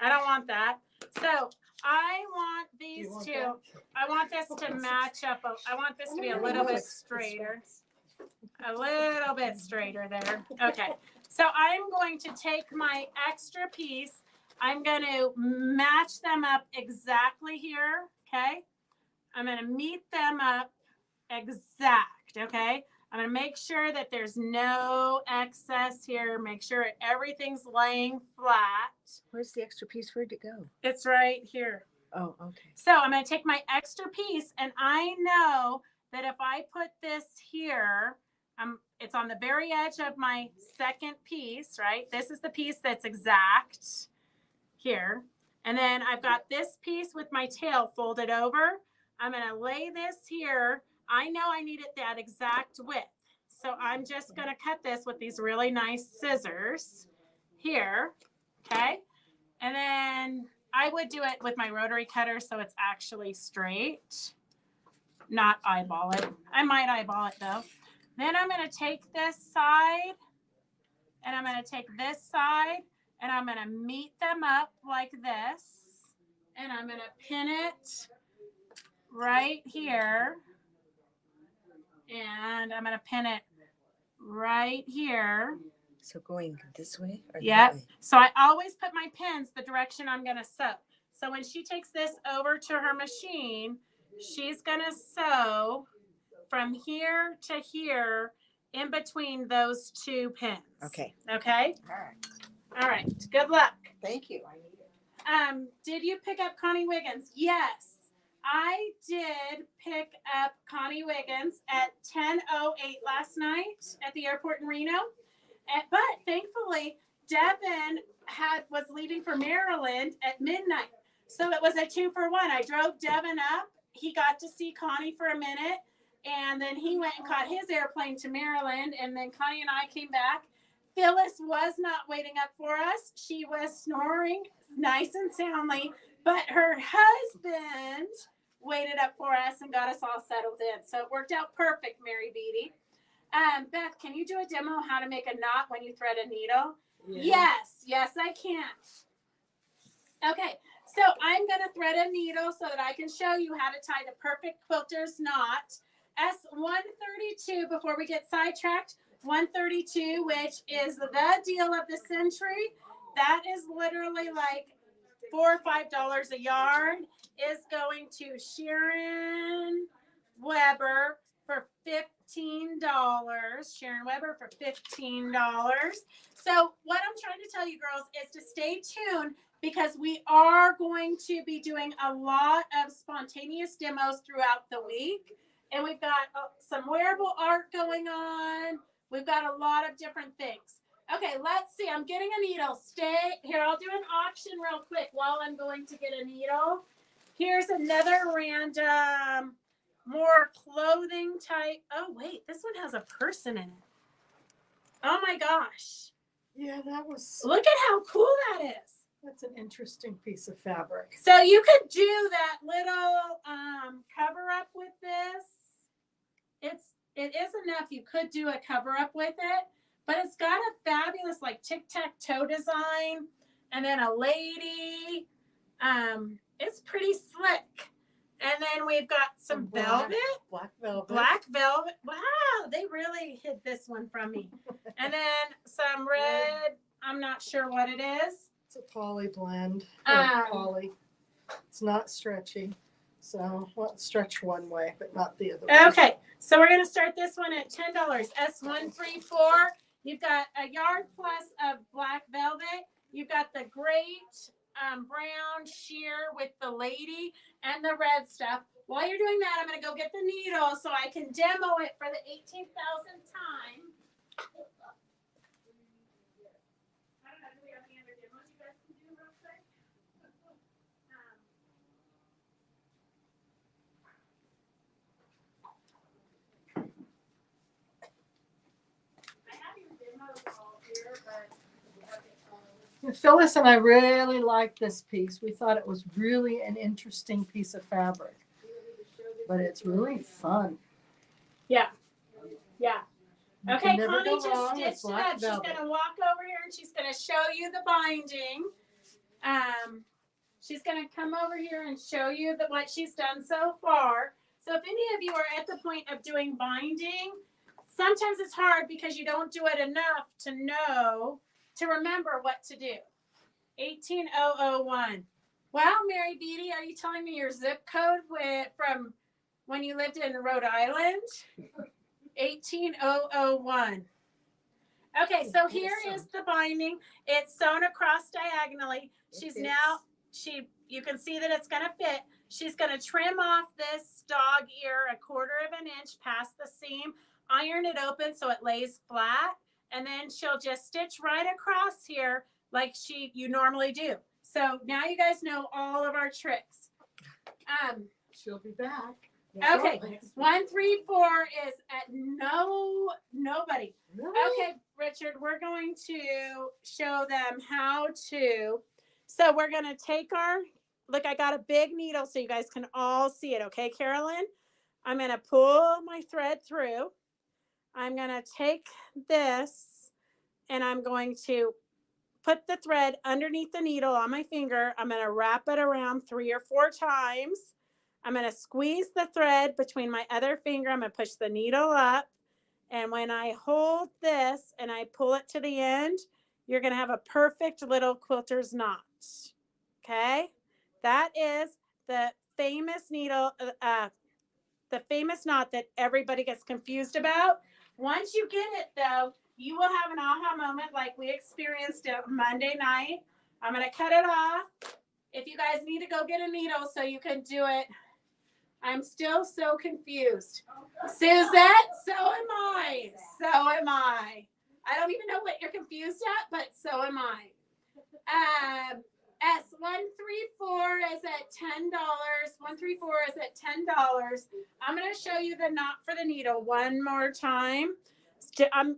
I don't want that. So I want these two. I want this to match up. I want this to be a little bit straighter. A little bit straighter there. Okay. So I'm going to take my extra piece. I'm going to match them up exactly here. Okay. I'm going to meet them up exact. Okay. I'm going to make sure that there's no excess here. Make sure everything's laying flat. Where's the extra piece? Where'd it go? It's right here. Oh, okay. So I'm going to take my extra piece, and I know that if I put this here, it's on the very edge of my second piece, right? This is the piece that's exact here. And then I've got this piece with my tail folded over. I'm going to lay this here. I know I need it that exact width. So I'm just going to cut this with these really nice scissors here. Okay. And then I would do it with my rotary cutter so it's actually straight, not eyeball it. I might eyeball it though. Then I'm going to take this side and I'm going to take this side and I'm going to meet them up like this. And I'm going to pin it right here. And I'm going to pin it right here. So going this way or Yep. that way? So I always put my pins the direction I'm going to sew. So when she takes this over to her machine, she's going to sew from here to here in between those two pins. Okay. Okay? All right. All right. Good luck. Thank you. Did you pick up Connie Wiggins? Yes. I did pick up Connie Wiggins at 10:08 last night at the airport in Reno. But thankfully, Devin was leaving for Maryland at midnight. So it was a 2-for-1. I drove Devin up. He got to see Connie for a minute. And then he went and caught his airplane to Maryland. And then Connie and I came back. Phyllis was not waiting up for us. She was snoring nice and soundly. But her husband waited up for us and got us all settled in. So it worked out perfect, Mary Beatty. Beth, can you do a demo how to make a knot when you thread a needle? Yeah. Yes, I can. Okay, so I'm going to thread a needle so that I can show you how to tie the perfect quilter's knot. S132, before we get sidetracked, 132, which is the deal of the century. That is literally like $4 or $5 a yard, is going to Sharon Weber for $15. Sharon Weber for $15. So what I'm trying to tell you girls is to stay tuned because we are going to be doing a lot of spontaneous demos throughout the week. And we've got some wearable art going on. We've got a lot of different things. Okay, let's see. I'm getting a needle. Stay here. I'll do an auction real quick while I'm going to get a needle. Here's another random, more clothing type. Oh, wait, this one has a person in it. Oh my gosh. Yeah, that was. Look at how cool that is. That's an interesting piece of fabric. So you could do that little cover up with this. It is enough. You could do a cover up with it, but it's got a fabulous like tic-tac-toe design and then a lady. It's pretty slick. And then we've got some velvet. Black velvet. Black velvet. Wow, they really hid this one from me. And then some red. I'm not sure what it is. It's a poly blend. Um, Poly. It's not stretchy. So, well, stretch one way, but not the other way. Okay, so we're going to start this one at $10. S134. You've got a yard plus of black velvet. You've got the great brown sheer with the lady and the red stuff. While you're doing that, I'm going to go get the needle so I can demo it for the 18,000th time. I don't know, do we have any other demos you guys can do real quick? I have your demos all here, but Phyllis and I really liked this piece. We thought it was really an interesting piece of fabric. But it's really fun. yeah. You Okay, can never Connie go just wrong with stitched it black up. She's velvet. going to walk over here and she's going to show you the binding. She's going to come over here and show you what she's done so far. So if any of you are at the point of doing binding, sometimes it's hard because you don't do it enough to remember what to do. 18001. Wow, Mary Beatty, are you telling me your zip code from when you lived in Rhode Island? 18001. Okay, so here is the binding. It's sewn across diagonally. She's now, you can see that it's gonna fit. She's gonna trim off this dog ear 1/4 of an inch past the seam, iron it open so it lays flat, and then she'll just stitch right across here like you normally do. So now you guys know all of our tricks. She'll be back. Okay, 134 is at nobody. Really? Okay, Richard, we're going to show them how to. So we're going to take look, I got a big needle so you guys can all see it. Okay, Carolyn? I'm going to pull my thread through. I'm going to take this and I'm going to put the thread underneath the needle on my finger. I'm going to wrap it around 3 or 4 times. I'm going to squeeze the thread between my other finger. I'm going to push the needle up. And when I hold this and I pull it to the end, you're going to have a perfect little quilter's knot. Okay? That is the famous needle, the famous knot that everybody gets confused about. Once you get it, though, you will have an aha moment like we experienced Monday night. I'm going to cut it off. If you guys need to go get a needle so you can do it, I'm still so confused. Suzette, so am I. So am I. I don't even know what you're confused at, but so am I. S134 is at $10. 134 is at $10. I'm going to show you the knot for the needle one more time.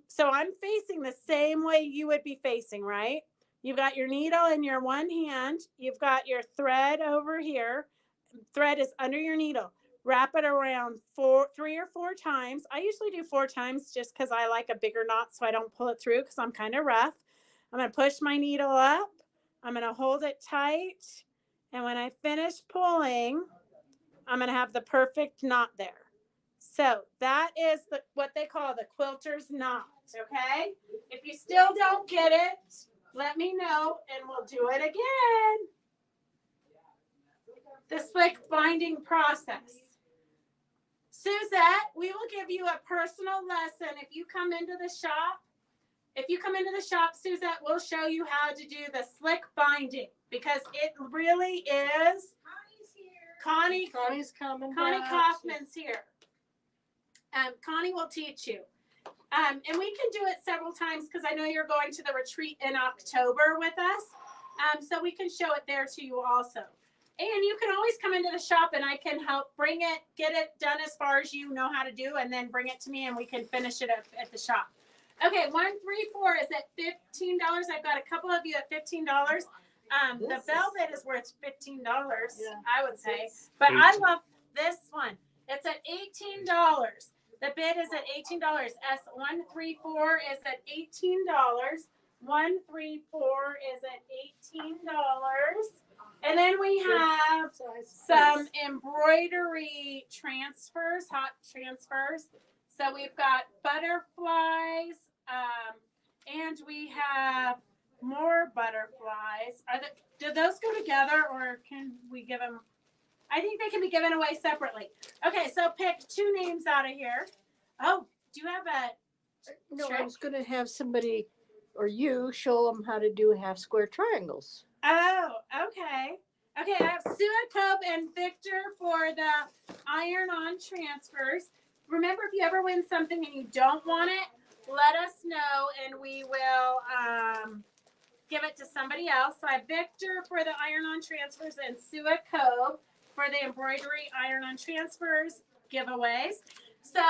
So I'm facing the same way you would be facing, right? You've got your needle in your one hand. You've got your thread over here. Thread is under your needle. Wrap it around 3 or 4 times. I usually do 4 times just because I like a bigger knot so I don't pull it through because I'm kind of rough. I'm going to push my needle up. I'm going to hold it tight. And when I finish pulling, I'm going to have the perfect knot there. So that is what they call the quilter's knot, okay? If you still don't get it, let me know and we'll do it again. The slick binding process. Suzette, we will give you a personal lesson if you come into the shop. If you come into the shop, Suzette will show you how to do the slick binding because it really is. Connie's coming. Connie Kaufman's here. Connie will teach you. And we can do it several times because I know you're going to the retreat in October with us. So we can show it there to you also. And you can always come into the shop and I can help get it done as far as you know how to do, and then bring it to me and we can finish it at the shop. Okay, 134 is at $15. I've got a couple of you at $15. The velvet is worth $15, I would say. But I love this one. It's at $18. The bid is at $18. S134 is at $18. 134 is at $18. And then we have some embroidery transfers, hot transfers. So we've got butterflies, and we have more butterflies. Do those go together, or can we give them? I think they can be given away separately. Okay, so pick 2 names out of here. Oh, do you have a No, trick? I was going to have somebody or you show them how to do half square triangles. Oh, okay. Okay, I have Sue Cobb and Victor for the iron-on transfers. Remember, if you ever win something and you don't want it, let us know and we will give it to somebody else. So I have Victor for the iron-on transfers and Sue Cobb for the embroidery iron-on transfers giveaways. So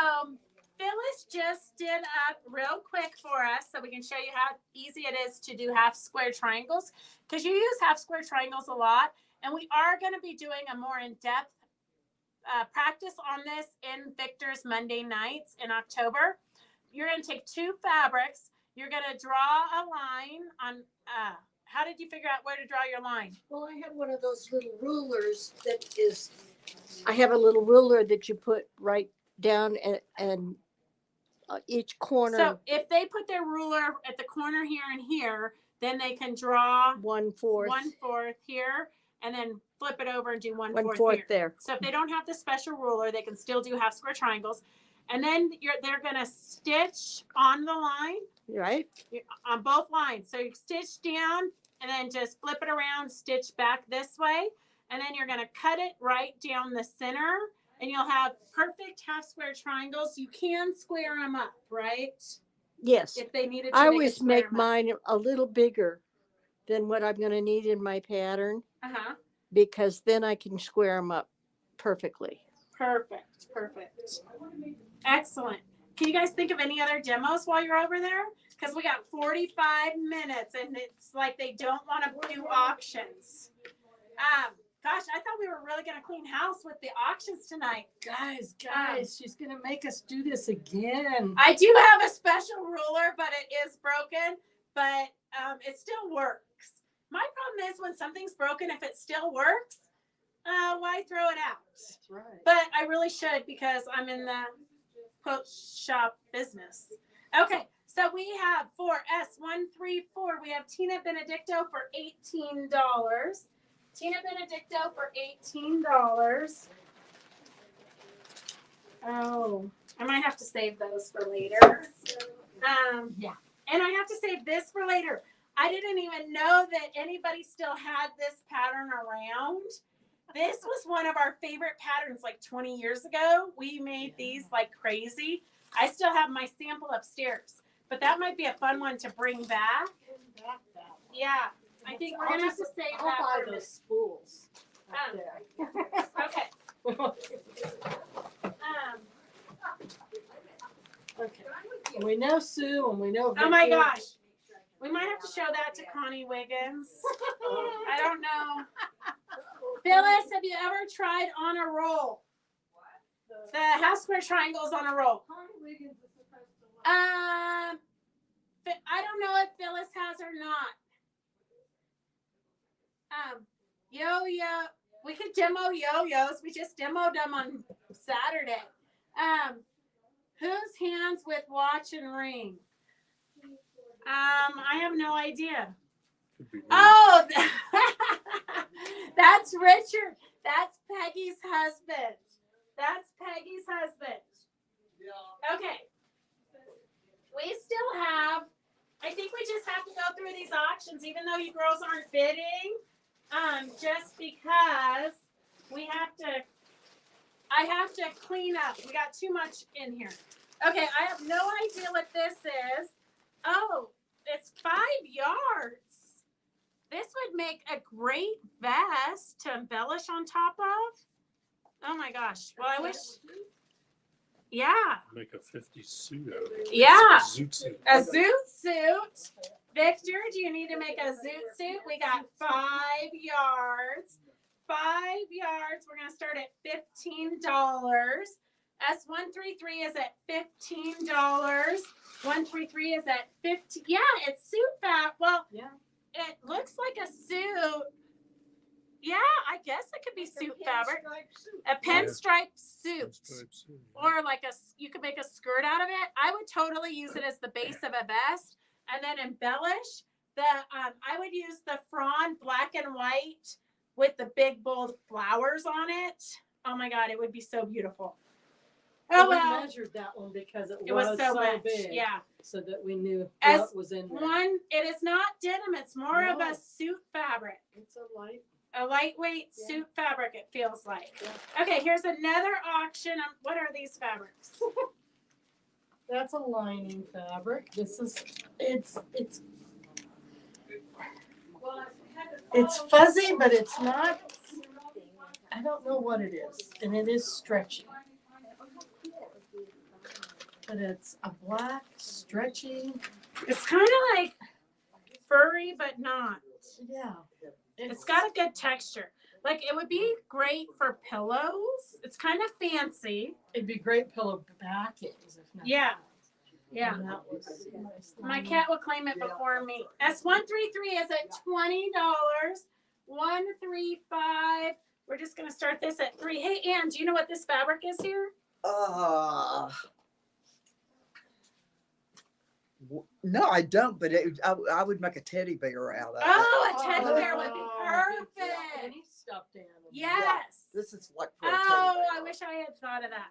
Phyllis just did up real quick for us so we can show you how easy it is to do half square triangles, because you use half square triangles a lot, and we are going to be doing a more in-depth practice on this in Victor's Monday nights in October. You're going to take 2 fabrics. You're going to draw a line on, how did you figure out where to draw your line? Well, I have one of those little rulers I have a little ruler that you put right down and each corner. So if they put their ruler at the corner here and here, then they can draw 1/4. 1/4 here, and then flip it over and do 1/4 1/4 here. there. So if they don't have the special ruler, they can still do half square triangles. And then they're gonna stitch on the line, Right? on both lines. So you stitch down and then just flip it around, stitch back this way, and then you're gonna cut it right down the center, and you'll have perfect half square triangles. You can square them up, right? Yes. If they needed to. I they could always square make 'em up. mine a little bigger than what I'm going to need in my pattern Uh-huh. because then I can square them up perfectly. Perfect. Excellent. Can you guys think of any other demos while you're over there? Because we got 45 minutes and it's like they don't want to do auctions. Gosh, I thought we were really going to clean house with the auctions tonight. Guys, she's gonna make us do this again. I do have a special ruler, but it is broken, but it still works. My problem is when something's broken, if it still works, why throw it out? That's right. But I really should because I'm in the quote shop business. Okay, so we have for S134, we have Tina Benedicto for $18. Tina Benedicto for $18. Oh, I might have to save those for later. Yeah. And I have to save this for later. I didn't even know that anybody still had this pattern around. This was one of our favorite patterns like 20 years ago. We made these like crazy. I still have my sample upstairs, but that might be a fun one to bring back. Yeah, I think we're gonna have to save I'll that buy for those spools. up there. Okay. Okay. And we know Sue and we know Oh my Victor. gosh. We might have to show that to Connie Wiggins. I don't know. Phyllis, have you ever tried on a roll? The half square triangles on a roll. I don't know if Phyllis has or not. Yo-yo. We could demo yo-yos. We just demoed them on Saturday. Whose hands with watch and ring? I have no idea. Could be me. Oh, that's Richard. That's Peggy's husband. Okay. We still have, I think we just have to go through these auctions, even though you girls aren't bidding, just because I have to clean up. We got too much in here. Okay, I have no idea what this is. Oh, it's 5 yards. This would make a great vest to embellish on top of. Oh my gosh. Well, I wish. Yeah. Make a 50 suit out of it. Yeah. Zoot suit. A zoot suit. Victor, do you need to make a zoot suit? We got 5 yards. 5 yards. We're going to start at $15. S133 is at $15. 133 is at 15. Yeah, it's suit fab. Well, Yeah. it looks like a suit. Yeah, I guess it could be suit fabric. A pinstripe suit. Pinstripe suit, yeah. Or like you could make a skirt out of it. I would totally use it as the base of a vest and then embellish. I would use the frond black and white with the big bold flowers on it. Oh my God, it would be so beautiful. Oh We well, measured that one because it it was so much. big. Yeah. So that we knew As what was in there. it is not denim. It's more of a No. suit fabric. It's a light. A lightweight Yeah. suit fabric, it feels like. Yeah. Okay, here's another auction. What are these fabrics? That's a lining fabric. This is it's fuzzy, but it's not. I don't know what it is, and it is stretchy. But it's a black stretchy. It's kind of like furry, but not. Yeah. It's got a good texture. Like it would be great for pillows. It's kind of fancy. It'd be great pillow backings if not. Yeah. Yeah. And that was nice. My cat would claim it before me. S133 is at $20. 135. We're just gonna start this at 3. Hey Ann, do you know what this fabric is here? No, I don't, but I would make a teddy bear out of it. Oh, a teddy bear would be Oh, perfect. any stuffed animal. Yes. This is like for a teddy Oh, bear. I wish I had thought of that.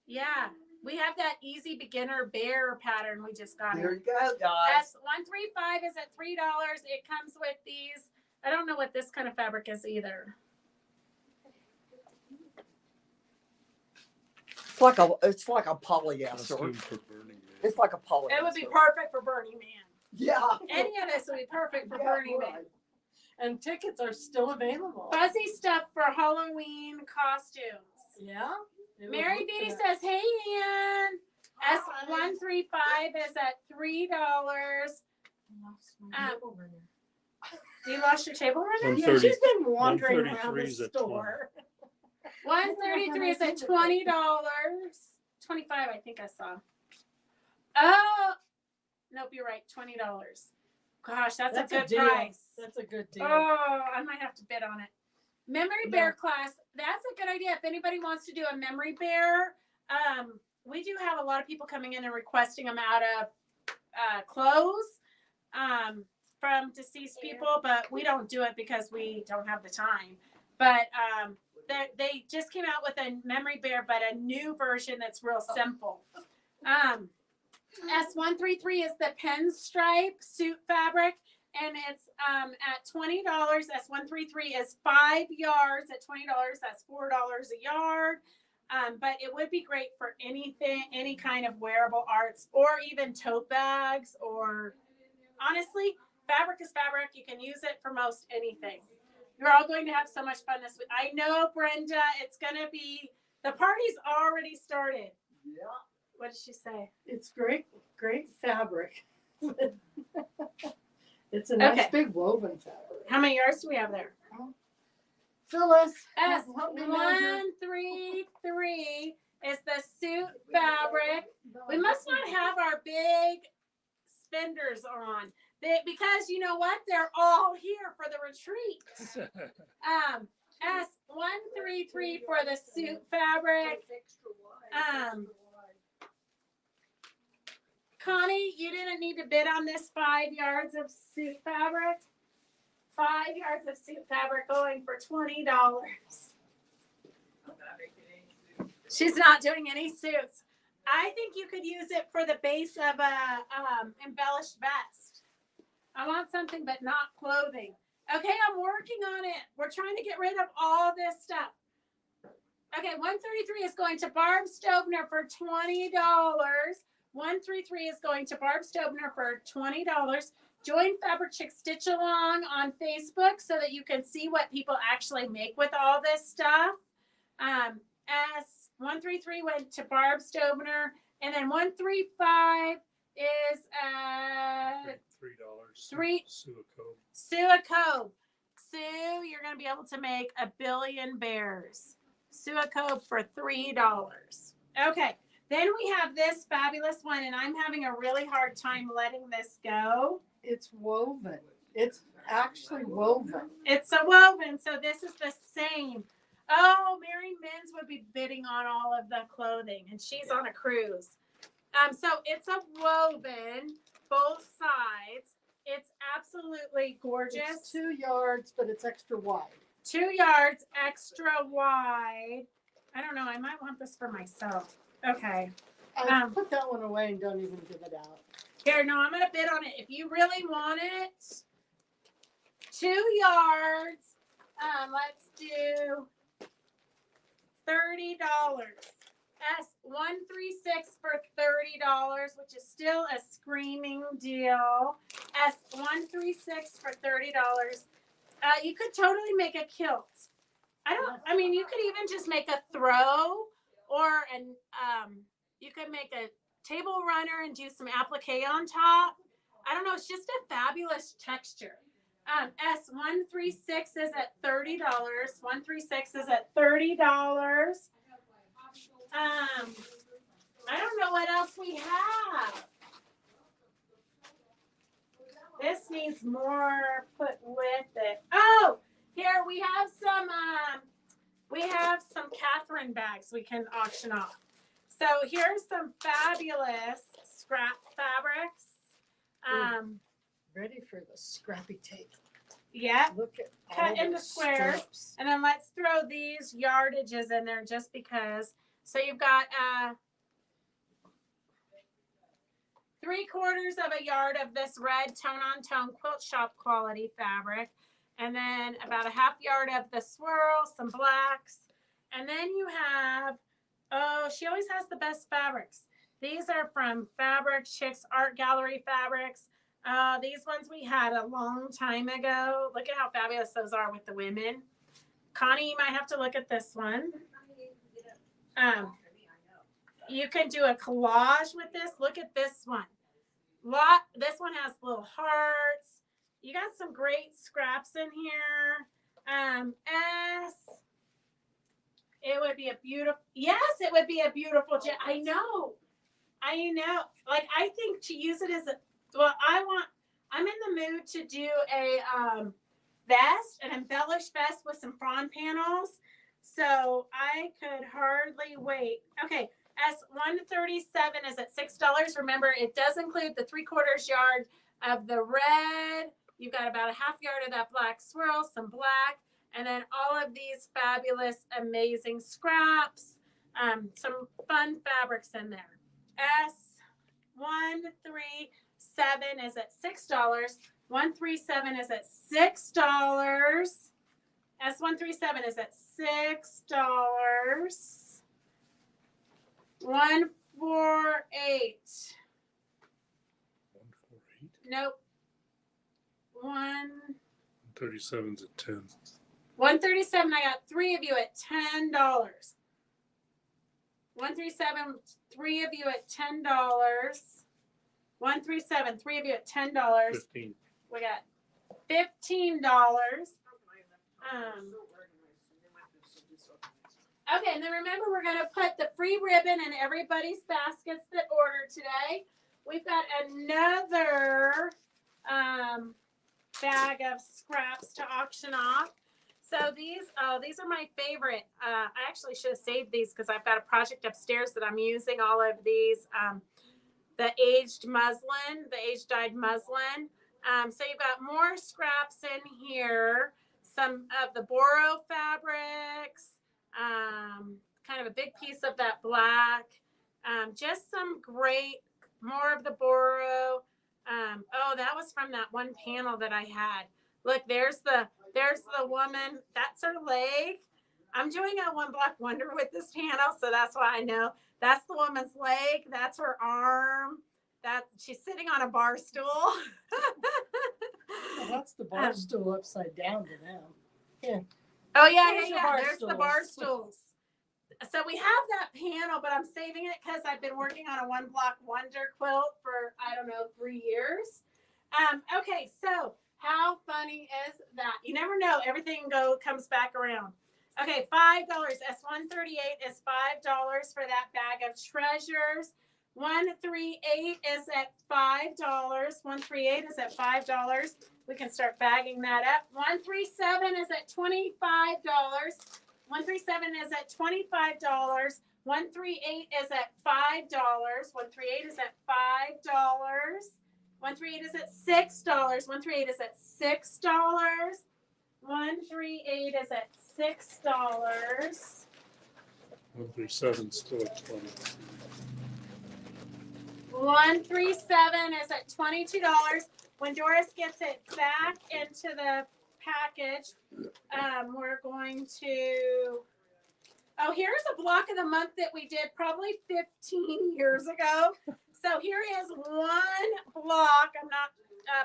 Yeah, we have that easy beginner bear pattern we just got. There in. you go, guys. S135 is at $3. It comes with these. I don't know what this kind of fabric is either. It's like a polyester. Costume for Burning Man. It's like a polyester. It would be perfect for Burning Man. Yeah. Any of this would be perfect for Yeah, Burning right. Man. And tickets are still available. Fuzzy stuff for Halloween costumes. Yeah. They would Mary look Beatty for that. says, "Hey, Ann, S135 is at $3. You lost your table runner? Yeah, she's been wandering around 133 the is at store. 133 is at $20. 25, I think I saw. Oh, nope, you're right. $20. Gosh, that's a good deal. price. That's a good deal. Oh, I might have to bid on it. Memory bear class. That's a good idea. If anybody wants to do a memory bear, we do have a lot of people coming in and requesting them out of clothes from deceased people, but we don't do it because we don't have the time. But they just came out with a memory bear, but a new version that's real simple. S133 is the pinstripe suit fabric, and it's at $20. S133 is 5 yards at $20. That's $4 a yard. But it would be great for anything, any kind of wearable arts, or even tote bags, or honestly, fabric is fabric. You can use it for most anything. You're all going to have so much fun this week. I know, Brenda, it's going to be, the party's already started. Yeah. What did she say? It's great fabric. It's a nice Okay. big woven fabric. How many yards do we have there? Phyllis, S133 is the suit fabric. We must not have our big spenders on. Because you know what? They're all here for the retreat. S133 for the suit fabric. Connie, you didn't need to bid on this 5 yards of suit fabric. 5 yards of suit fabric going for $20. She's not doing any suits. I think you could use it for the base of a embellished vest. I want something but not clothing. Okay, I'm working on it. We're trying to get rid of all this stuff. Okay, 133 is going to Barb Stovner for $20. 133 is going to Barb Stovner for $20. Join Fabric Chick Stitch Along on Facebook so that you can see what people actually make with all this stuff. S133 went to Barb Stovner, and then 135 is $3. Suacobe. Sue, you're going to be able to make a billion bears. Suacobe for $3. Okay. Then we have this fabulous one, and I'm having a really hard time letting this go. it's woven. It's actually woven. It's a woven, so this is the same. Oh, Mary Mins would be bidding on all of the clothing, and she's on a cruise. So it's a woven, both sides. It's absolutely gorgeous. It's 2 yards, but it's extra wide. 2 yards extra wide. I don't know. I might want this for myself. Okay. I put that one away and don't even give it out. Here, no, I'm going to bid on it. If you really want it, 2 yards. Let's do $30. S136 for $30, which is still a screaming deal. S136 for $30. You could totally make a kilt. I mean, you could even just make a throw, or you could make a table runner and do some applique on top. I don't know. It's just a fabulous texture. S136 is at $30. 136 is at $30. I don't know what else we have. This needs more put with it. Oh, here we have some Catherine bags we can auction off. So here's some fabulous scrap fabrics. Ready for the scrappy tape. Yeah. Look at Cut all into those squares. strips. And then let's throw these yardages in there just because. So you've got 3/4 of a yard of this red tone-on-tone quilt shop quality fabric. And then about a 1/2 yard of the swirl, some blacks. And then you have, oh, she always has the best fabrics. These are from Fabric Chicks Art Gallery Fabrics. These ones we had a long time ago. Look at how fabulous those are with the women. Connie, you might have to look at this one. You can do a collage with this. Look at this one. This one has little hearts. You got some great scraps in here. It would be a beautiful, yes, it would be a beautiful, I know. Like, I think to use it as I'm in the mood to do a vest, an embellished vest with some frond panels. So I could hardly wait. Okay, S137 is at $6. Remember, it does include the 3/4 yard of the red. You've got about a 1/2 yard of that black swirl, some black, and then all of these fabulous, amazing scraps. Some fun fabrics in there. S137 is at $6. 137 is at $6. S137 is at $6. 148. 148. Nope. 37's at 10. 137. I got 3 of you at $10. 137. 3 of you at $10. 137. 3 of you at $10. 15. We got $15. Okay, and then remember, we're going to put the free ribbon in everybody's baskets that ordered today. We've got another bag of scraps to auction off. So these are my favorite. I actually should have saved these because I've got a project upstairs that I'm using all of these, the aged dyed muslin. So you've got more scraps in here, some of the Boro fabrics, kind of a big piece of that black, just some great, more of the Boro. Oh, that was from that one panel that I had. Look, there's the woman. That's her leg. I'm doing a One Block Wonder with this panel, so that's why I know. That's the woman's leg. That's her arm. She's sitting on a bar stool. Well, that's the bar stool upside down to them. Yeah. Oh yeah, There's your yeah. bar There's the stools. bar stools. So we have that panel, but I'm saving it because I've been working on a One Block Wonder quilt for, I don't know, 3 years. Okay, so how funny is that? You never know. Everything comes back around. Okay, $5. S138 is $5 for that bag of treasures. 138 is at $5. 138 is at $5. We can start bagging that up. 137 is at $25. 137 is at $25. 138 is at $5. 138 is at $5. 138 is at $6. 138 is at $6. 138 is at $6. 137's still at 20. 137 is at $22. When Doris gets it back into the package, we're going to. Oh, here's a block of the month that we did probably 15 years ago. So here is one block.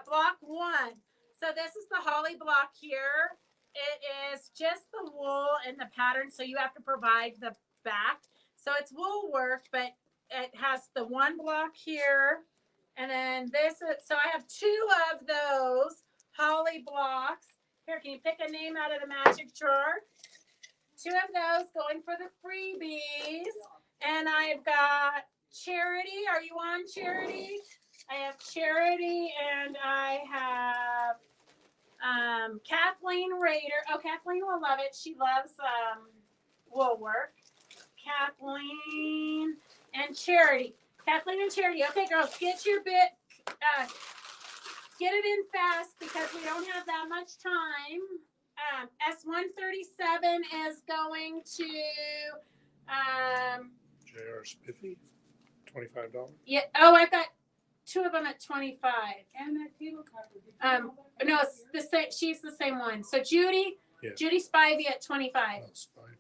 Block 1. So this is the holly block here. It is just the wool and the pattern, so you have to provide the back. So it's wool work, but it has the one block here, and then this. So I have 2 of those holly blocks. Here, can you pick a name out of the magic drawer? 2 of those going for the freebies. And I've got Charity. Are you on, Charity? I have Charity, and I have Kathleen Rader. Oh, Kathleen will love it. She loves wool work. Kathleen and Charity. Kathleen and Charity. Okay, girls, get your bit. Get it in fast because we don't have that much time. S137 is going to JR Spiffy, $25. Yeah. Oh, I've got two of them at 25. And that table cover. No, it's the same. She's the same one. So Judy, Yeah. Judy Spivey at 25. That's fine.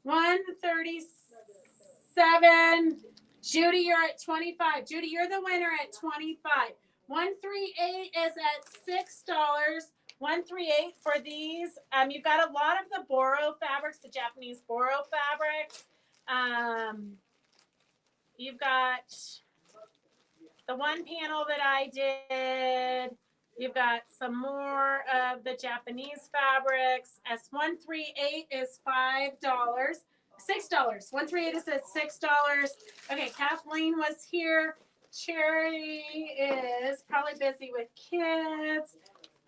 137. Judy, you're at 25. Judy, you're the winner at 25. 138 is at $6. 138 for these. You've got a lot of the Boro fabrics, the Japanese Boro fabrics. You've got the one panel that I did. You've got some more of the Japanese fabrics. S138 is $5. $6. 138 is at $6. Okay, Kathleen was here. Charity is probably busy with kids.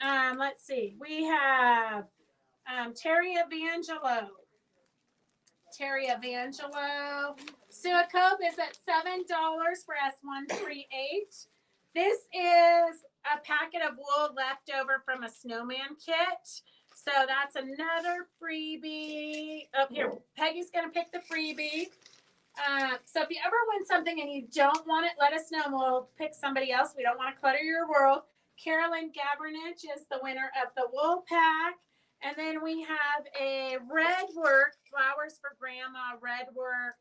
Let's see. We have Terry Evangelo. Terry Evangelo. Suacope is at $7 for S138. This is a packet of wool left over from a snowman kit. So that's another freebie. Oh, here, Peggy's going to pick the freebie. So if you ever win something and you don't want it, let us know and we'll pick somebody else. We don't want to clutter your world. Carolyn Gabernich is the winner of the wool pack. And then we have a red work, flowers for grandma, red work,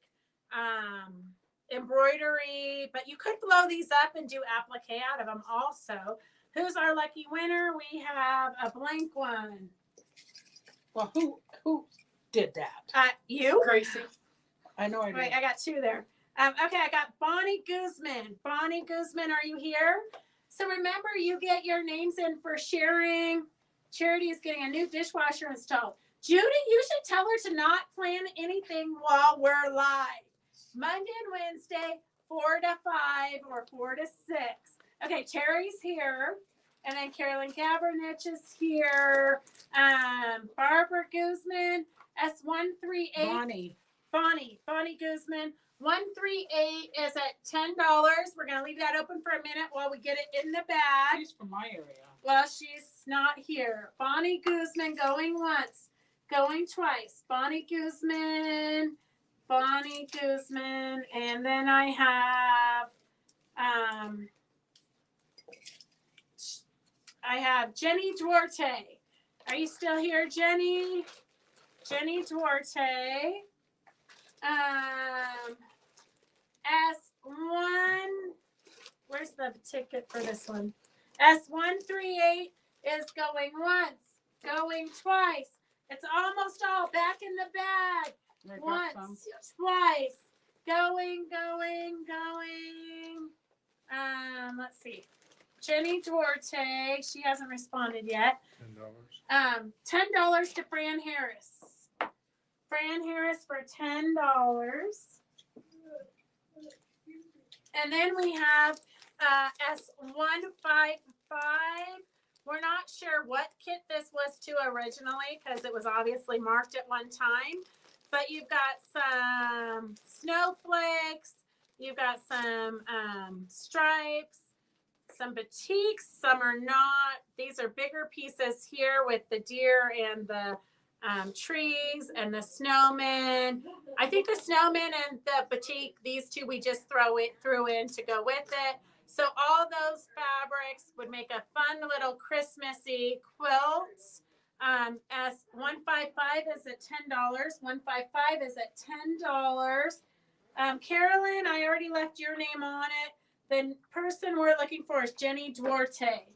embroidery. But you could blow these up and do applique out of them also. Who's our lucky winner? We have a blank one. Well, who did that? You? Gracie. I know I did. Wait, I got two there. Okay, I got Bonnie Guzman. Bonnie Guzman, are you here? So remember, you get your names in for sharing. Charity is getting a new dishwasher installed. Judy, you should tell her to not plan anything while we're live. Monday and Wednesday, 4 to 5 or 4 to 6. Okay, Terry's here. And then Carolyn Gabernich is here. Barbara Guzman, S138. Bonnie Guzman. 138 is at $10. We're going to leave that open for a minute while we get it in the bag. She's from my area. Well, she's not here. Bonnie Guzman going once, going twice. Bonnie Guzman. And then I have Jenny Duarte. Are you still here, Jenny? Jenny Duarte. S1, where's the ticket for this one? S138 is going once, going twice. It's almost all back in the bag. Once, twice, going. Let's see. Jenny Duarte, she hasn't responded yet. $10. $10 to Fran Harris. Fran Harris for $10. And then we have S155. We're not sure what kit this was to originally because it was obviously marked at one time. But you've got some snowflakes. You've got some stripes, some batiks. Some are not. These are bigger pieces here with the deer and the trees and the snowmen. I think the snowman and the batik, these two we just threw in to go with it. So all those fabrics would make a fun little Christmassy quilt. S155 is at $10. 155 is at $10. Carolyn, I already left your name on it. The person we're looking for is Jenny Duarte.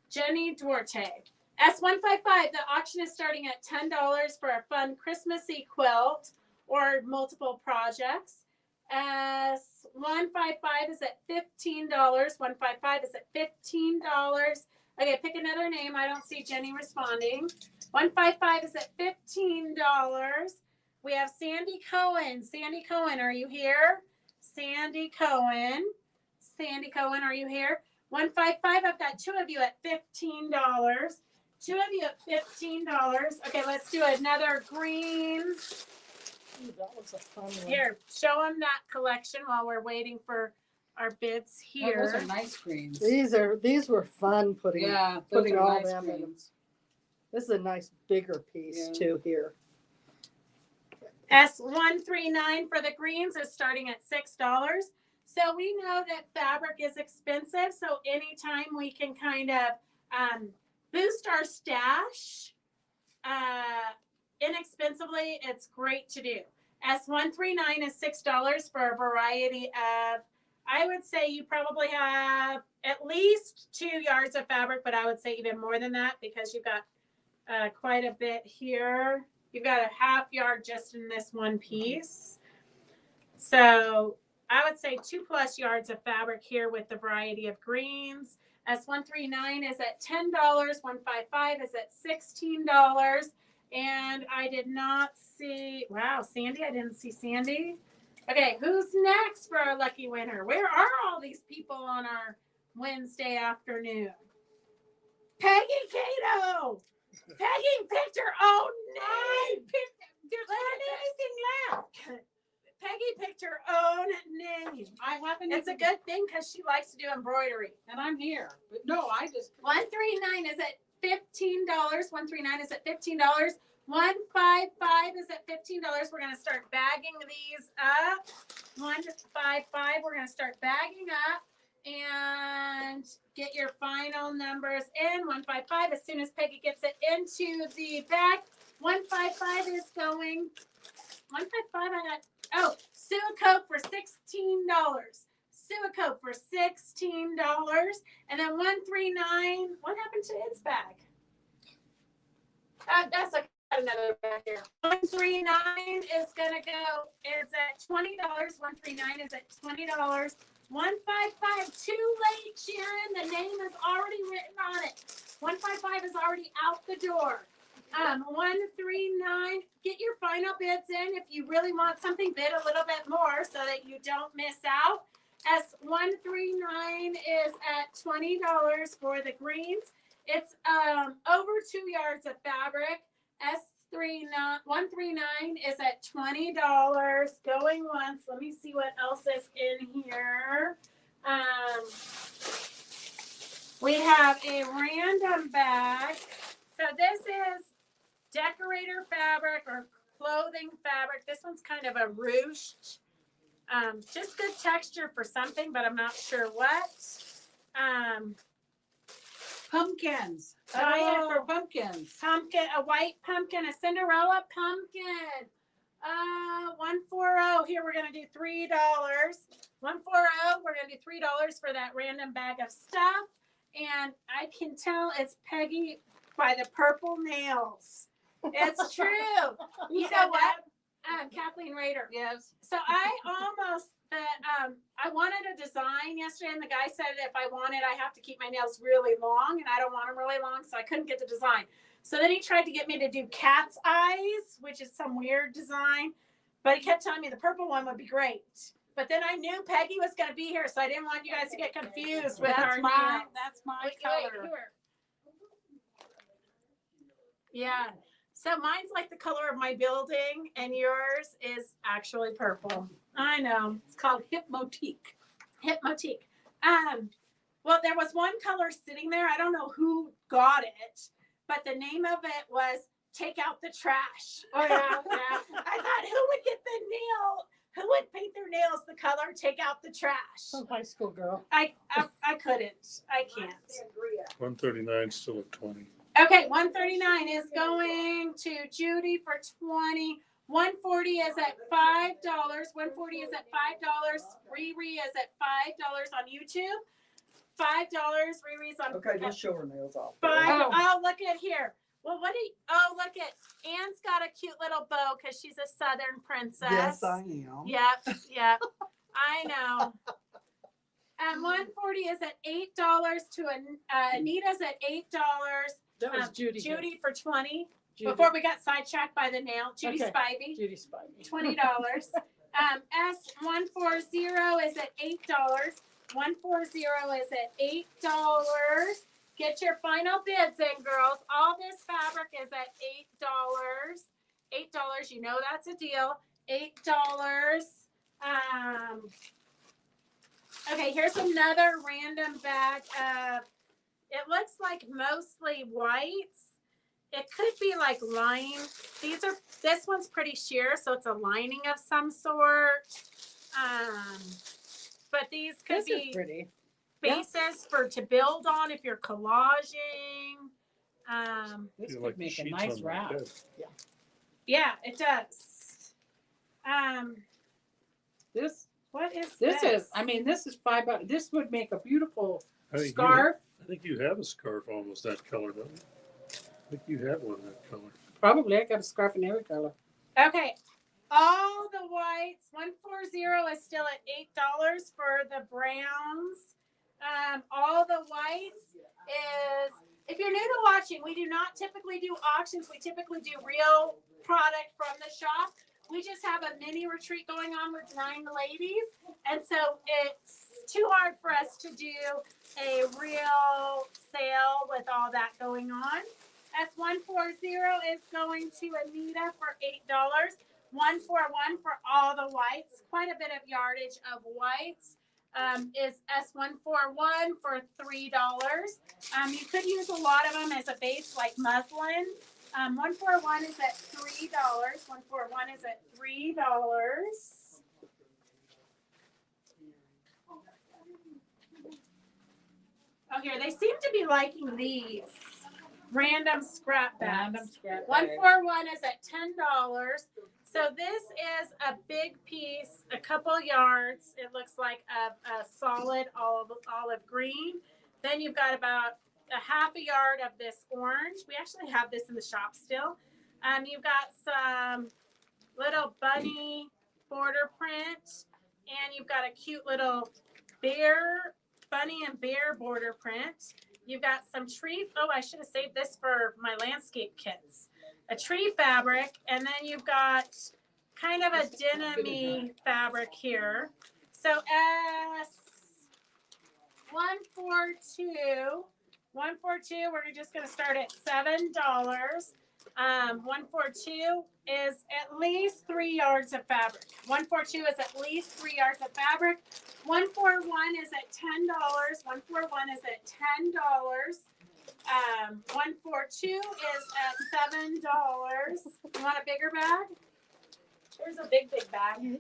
Jenny Duarte. S155, the auction is starting at $10 for a fun Christmassy quilt or multiple projects. S155 is at $15. 155 is at $15. Okay, pick another name. I don't see Jenny responding. 155 is at $15. We have Sandy Cohen. Sandy Cohen, are you here? Sandy Cohen. Sandy Cohen, are you here? 155, I've got two of you at $15. Two of you at $15. Okay, let's do another green. Ooh, that was a fun one. Here, show them that collection while we're waiting for our bids here. Oh, those are nice greens. These were fun putting Yeah, putting those are all nice them in them. greens. This is a nice bigger piece Yeah. too here. S139 for the greens is starting at $6. So we know that fabric is expensive. So anytime we can kind of boost our stash inexpensively, it's great to do. S139 is $6 for a variety of, I would say you probably have at least 2 yards of fabric, but I would say even more than that because you've got quite a bit here. You've got a half yard just in this one piece. So I would say 2+ yards of fabric here with the variety of greens. S139 is at $10. 155 is at $16. And I did not see, wow, Sandy, I didn't see Sandy. Okay, who's next for our lucky winner? Where are all these people on our Wednesday afternoon? Peggy Cato! Peggy picked her own name. There's not anything left. Peggy picked her own name. I haven't. It's a good thing because she likes to do embroidery. And I'm here. But no, I just. 139 is at $15. 139 is at $15. 155 is at $15. We're going to start bagging these up. 155, we're going to start bagging up and get your final numbers in. 155, as soon as Peggy gets it into the bag. 155 is going. 155, I got. Oh, Suacoke for $16. Suacoke for $16. And then 139, what happened to its bag? That's another bag here. 139 is going to go, is at $20. 139 is at $20. 155, too late, Sharon. The name is already written on it. 155 is already out the door. 139, get your final bids in. If you really want something, bid a little bit more so that you don't miss out. S139 is at $20 for the greens. It's over 2 yards of fabric. S139 is at $20. Going once. Let me see what else is in here. We have a random bag. So this is decorator fabric or clothing fabric. This one's kind of a ruched. Just good texture for something, but I'm not sure what. Pumpkins. Tie-in for pumpkins. Pumpkin, a white pumpkin, a Cinderella pumpkin. 140. Here we're gonna do $3. 140. We're gonna do $3 for that random bag of stuff. And I can tell it's Peggy by the purple nails. It's true. You know what? Kathleen Rader. Yes. So I wanted a design yesterday, and the guy said if I want it, I have to keep my nails really long, and I don't want them really long, so I couldn't get the design. So then he tried to get me to do cat's eyes, which is some weird design, but he kept telling me the purple one would be great. But then I knew Peggy was going to be here, so I didn't want you guys to get confused with our nails. That's my Wait, color. here. Yeah. So mine's like the color of my building, and yours is actually purple. I know. It's called Hypnotique. Hypnotique. Well, there was one color sitting there. I don't know who got it, but the name of it was Take Out the Trash. Oh, yeah, yeah. I thought, who would get the nail? Who would paint their nails the color Take Out the Trash? Some high school girl. I couldn't. I can't. 139 still at 20. Okay, 139 is going to Judy for 20. 140 is at $5. 140 is at $5. Riri is at $5 on YouTube. $5. Riri's on. Okay, just show her nails off. Oh, look at here. Well, look at Anne's got a cute little bow because she's a Southern princess. Yes, I am. Yep. I know. 140 is at $8 to Anita's at $8. That was Judy. Judy for 20. Judy. Before we got sidetracked by the nail, Judy Okay. Spivey, Judy Spivey. $20. S140 is at $8. 140 is at $8. Get your final bids in, girls. All this fabric is at $8. $8, you know that's a deal. $8. Okay, here's another random bag of, it looks like mostly whites. it could be like lime. This one's pretty sheer, so it's a lining of some sort. But these could This is be pretty. bases to build on if you're collaging. This Feel could like the make a sheets nice on my wrap. bed. Yeah, it does. This What is this this? is. I mean, this is $5. This would make a beautiful I think scarf. I think you have a scarf almost that color, don't you? I think you have one that color. Probably, I got a scarf in every color. Okay. All the whites, 140 is still at $8 for the browns. All the whites is, if you're new to watching, we do not typically do auctions. We typically do real product from the shop. We just have a mini retreat going on with 9 ladies. And so it's too hard for us to do a real sale with all that going on. S140 is going to Anita for $8. 141 for all the whites. Quite a bit of yardage of whites. Is S141 for $3. You could use a lot of them as a base like muslin. 141 is at $3. 141 is at $3. Oh, here, they seem to be liking these random scrap bags. 141 is at $10. So this is a big piece, a couple yards. It looks like a solid olive green. Then you've got about a half a yard of this orange. We actually have this in the shop still. You've got some little bunny border print, and you've got a cute little bunny and bear border print. You've got some tree. Oh, I should have saved this for my landscape kits. A tree fabric, and then you've got kind of a denim-y fabric here. So S142, we're just going to start at $7. 142 is at least 3 yards of fabric. 142 is at least 3 yards of fabric. 141 is at $10. 141 is at $10. 142 is at $7. You want a bigger bag? Here's a big bag.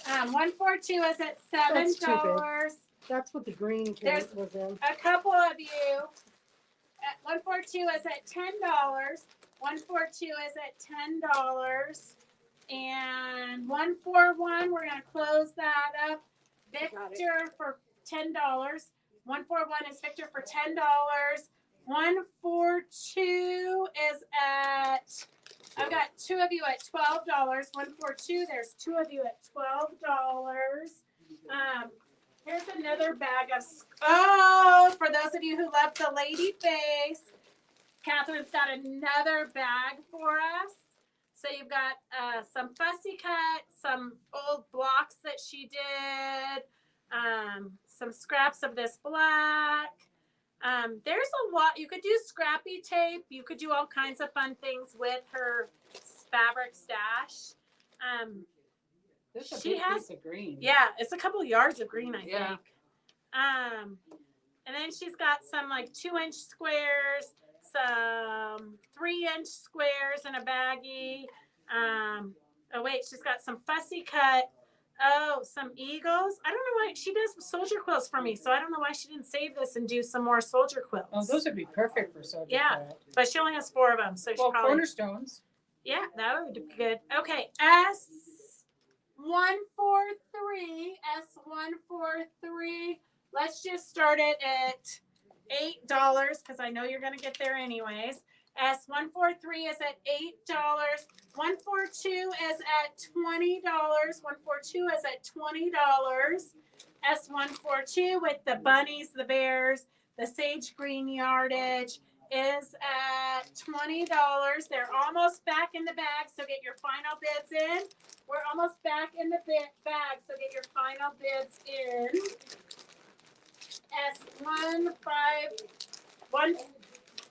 142 is at $7. That's too big. That's what the green There's- was in. A couple of you. 142 is at $10. 142 is at $10. And 141, we're going to close that up. Victor for $10. 141 is Victor for $10. 142 is at, I've got 2 of you at $12. 142, there's 2 of you at $12. Here's another bag of, for those of you who love the lady face, Catherine's got another bag for us. So you've got some fussy cut, some old blocks that she did, some scraps of this black. There's a lot. You could do scrappy tape. You could do all kinds of fun things with her fabric stash. This is a She big has- piece of green. Yeah, it's a couple yards of green, I Yeah. think. And then she's got some like 2-inch squares, some 3-inch squares in a baggie. Oh wait, she's got some fussy cut. Oh, some eagles. I don't know why she does soldier quilts for me, so I don't know why she didn't save this and do some more soldier quilts. Oh, those would be perfect for soldier Yeah. quilt. But she only has 4 of them, so she Well, probably. cornerstones. Yeah, that would be good. Okay, S143. Let's just start it at $8 because I know you're going to get there anyways. S143 is at $8. 142 is at $20. 142 is at $20. S142 with the bunnies, the bears, the sage green yardage is at $20. They're almost back in the bag, so get your final bids in. We're almost back in the bag, so get your final bids in.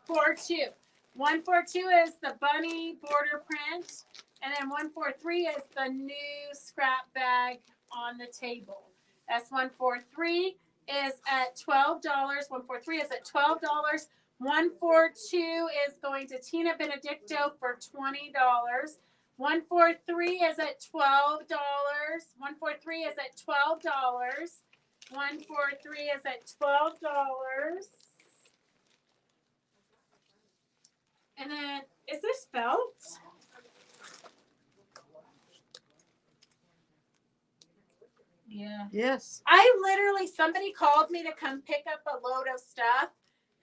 S14142. 142 is the bunny border print, and then 143 is the new scrap bag on the table. S143 is at $12. 143 is at $12. 142 is going to Tina Benedicto for $20. 143 is at $12. 143 is at $12. 143 is at $12. And then, is this felt? Yeah. Yes. Somebody called me to come pick up a load of stuff,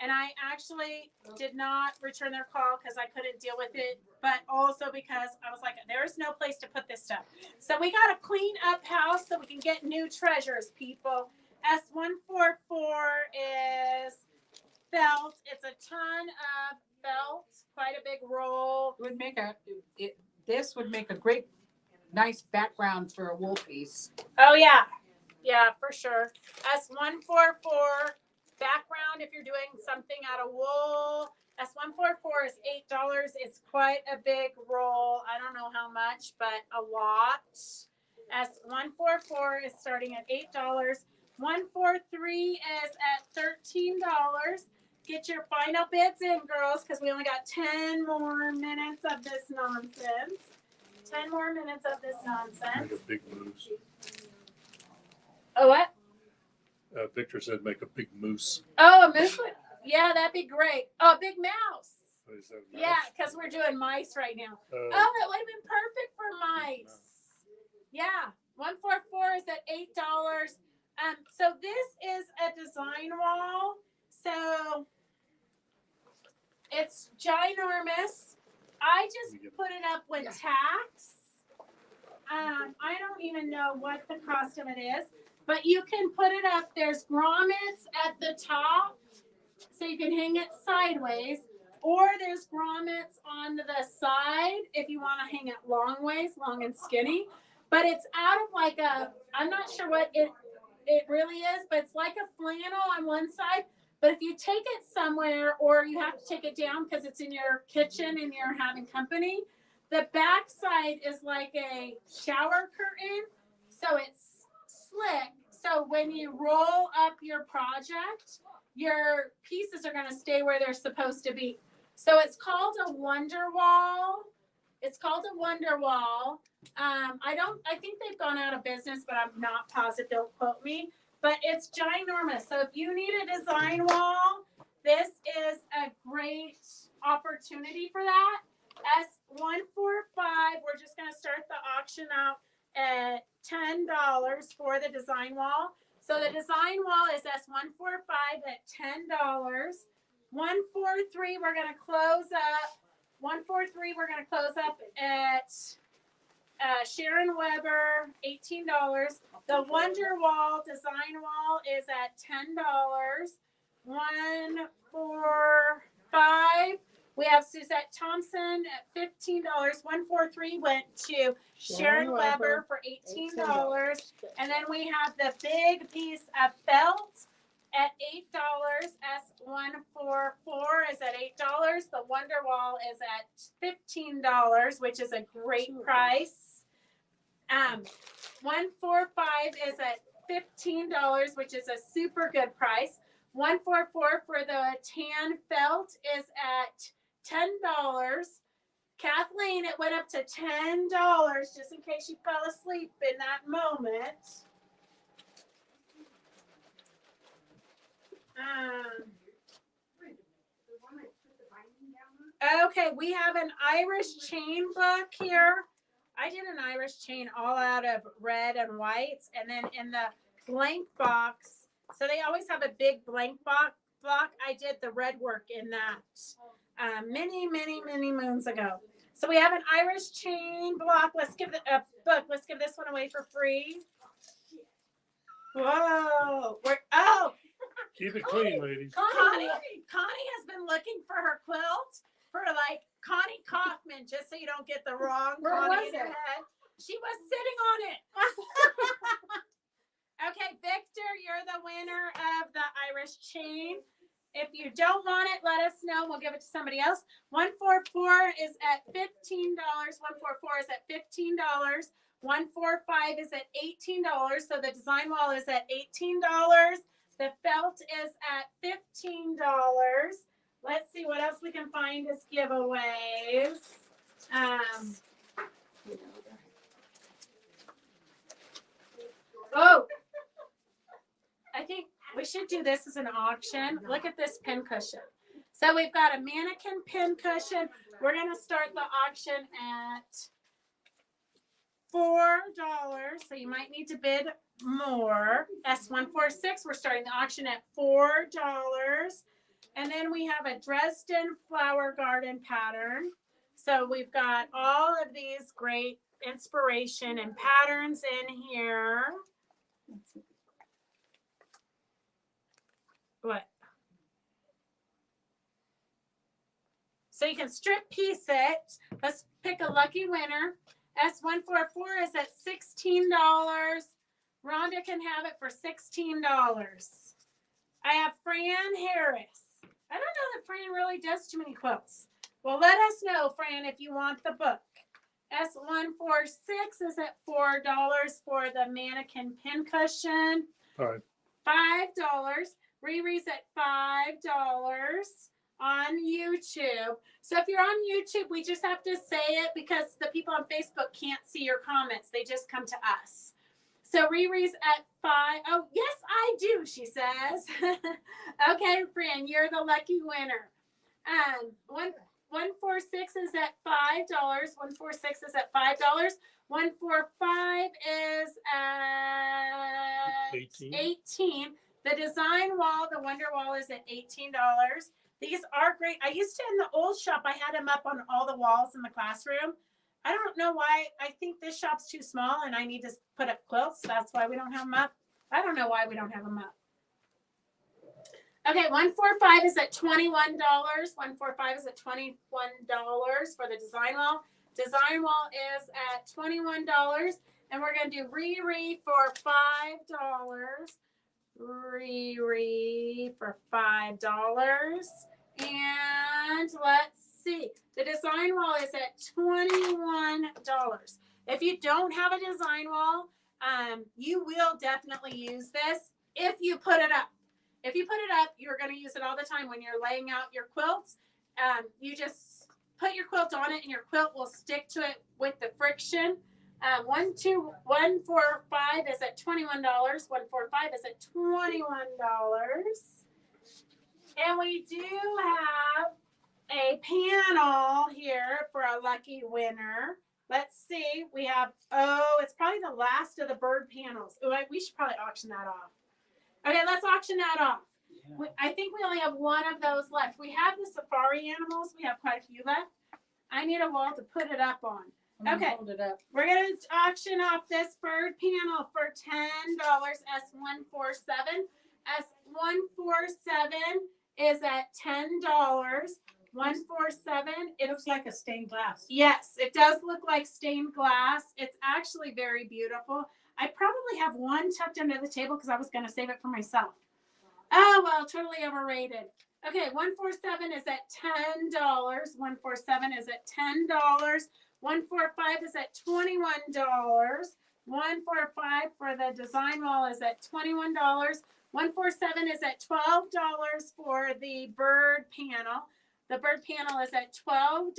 and I actually did not return their call because I couldn't deal with it, but also because I was like, there's no place to put this stuff. So we got to clean up house so we can get new treasures, people. S144 is felt. It's a ton of felt, quite a big roll. It would make this would make a great, nice background for a wool piece. Oh, yeah. Yeah, for sure. S144 background if you're doing something out of wool. S144 is $8. It's quite a big roll. I don't know how much, but a lot. S144 is starting at $8. 143 is at $13. Get your final bids in, girls, because we only got 10 more minutes of this nonsense. 10 more minutes of this nonsense. Make a big moose. Oh, what? Victor said make a big moose. Oh, a moose would, yeah, that'd be great. Oh, a big mouse. What is that, a mouse? Yeah, because we're doing mice right now. Oh, Uh, that would have been perfect for mice. Yeah, 144 is at $8. So this is a design wall. So it's ginormous. I just put it up with tax. I don't even know what the cost of it is, but you can put it up. There's grommets at the top, so you can hang it sideways, or there's grommets on the side if you want to hang it long ways, long and skinny. But it's out of like I'm not sure what it really is, but it's like a flannel on one side. But if you take it somewhere, or you have to take it down because it's in your kitchen and you're having company, the back side is like a shower curtain, so it's slick. So when you roll up your project, your pieces are going to stay where they're supposed to be. So it's called a Wonder Wall. It's called a Wonder Wall. I think they've gone out of business, but I'm not positive. Don't quote me. But it's ginormous. So if you need a design wall, this is a great opportunity for that. S145, we're just going to start the auction out at $10 for the design wall. So the design wall is S145 at $10. 143, we're going to close up. 143, we're going to close up at Sharon Weber, $18. The Wonder Wall design wall is at $10. 145. We have Suzette Thompson at $15. 143 went to Sharon Weber for $18. And then we have the big piece of felt at $8. S144 is at $8. The Wonder Wall is at $15, which is a great price. 145 is at $15, which is a super good price. 144 for the tan felt is at $10. Kathleen, it went up to $10 just in case you fell asleep in that moment. Okay, we have an Irish chain book here. I did an Irish chain all out of red and whites, and then in the blank box, so they always have a big blank block. I did the red work in that many moons ago. So we have an Irish chain block. Let's give it a book. Let's give this one away for free. Whoa! keep it clean, ladies. Connie has been looking for her quilt for like Connie Kaufman, just so you don't get the wrong Connie in your head. She was sitting on it. Okay, Victor, you're the winner of the Irish chain. If you don't want it, let us know. We'll give it to somebody else. 144 is at $15. 144 is at $15. 145 is at $18. So the design wall is at $18. The felt is at $15. Let's see what else we can find as giveaways. Oh, I think we should do this as an auction. Look at this pin cushion. So we've got a mannequin pin cushion. We're going to start the auction at $4. So you might need to bid more. S146, we're starting the auction at $4. And then we have a Dresden flower garden pattern. So we've got all of these great inspiration and patterns in here. What? So you can strip piece it. Let's pick a lucky winner. S144 is at $16. Rhonda can have it for $16. I have Fran Harris. I don't know that Fran really does too many quilts. Well, let us know, Fran, if you want the book. S146 is at $4 for the mannequin pin cushion. $5. Riri's at $5 on YouTube. So if you're on YouTube, we just have to say it because the people on Facebook can't see your comments. They just come to us. So Riri's at $5. Oh, yes, I do, she says. Okay, Fran, you're the lucky winner. 146 is at $5. 146 is at $5. 145 is at 18. The design wall, the Wonder Wall, is at $18. These are great. I used to, in the old shop, I had them up on all the walls in the classroom. I don't know why. I think this shop's too small and I need to put up quilts. That's why we don't have them up. I don't know why we don't have them up. Okay, 145 is at $21. 145 is at $21 for the design wall. Design wall is at $21. And we're going to do Riri for $5. Riri for $5. And let's see. The design wall is at $21. If you don't have a design wall, you will definitely use this if you put it up. If you put it up, you're going to use it all the time when you're laying out your quilts. You just put your quilt on it and your quilt will stick to it with the friction. 145 is at $21. 145 is at $21. And we do have a panel here for a lucky winner. Let's see. We have, it's probably the last of the bird panels. Oh, we should probably auction that off. Okay, let's auction that off. Yeah. I think we only have one of those left. We have the safari animals. We have quite a few left. I need a wall to put it up on. Okay, Hold it up. we're going to auction off this bird panel for $10. S147. S147 is at $10. 147. It looks like a stained glass. Yes, it does look like stained glass. It's actually very beautiful. I probably have one tucked under the table because I was going to save it for myself. Oh, well, totally overrated. Okay, 147 is at $10. 147 is at $10. 145 is at $21. 145 for the design wall is at $21. 147 is at $12 for the bird panel. The bird panel is at $12.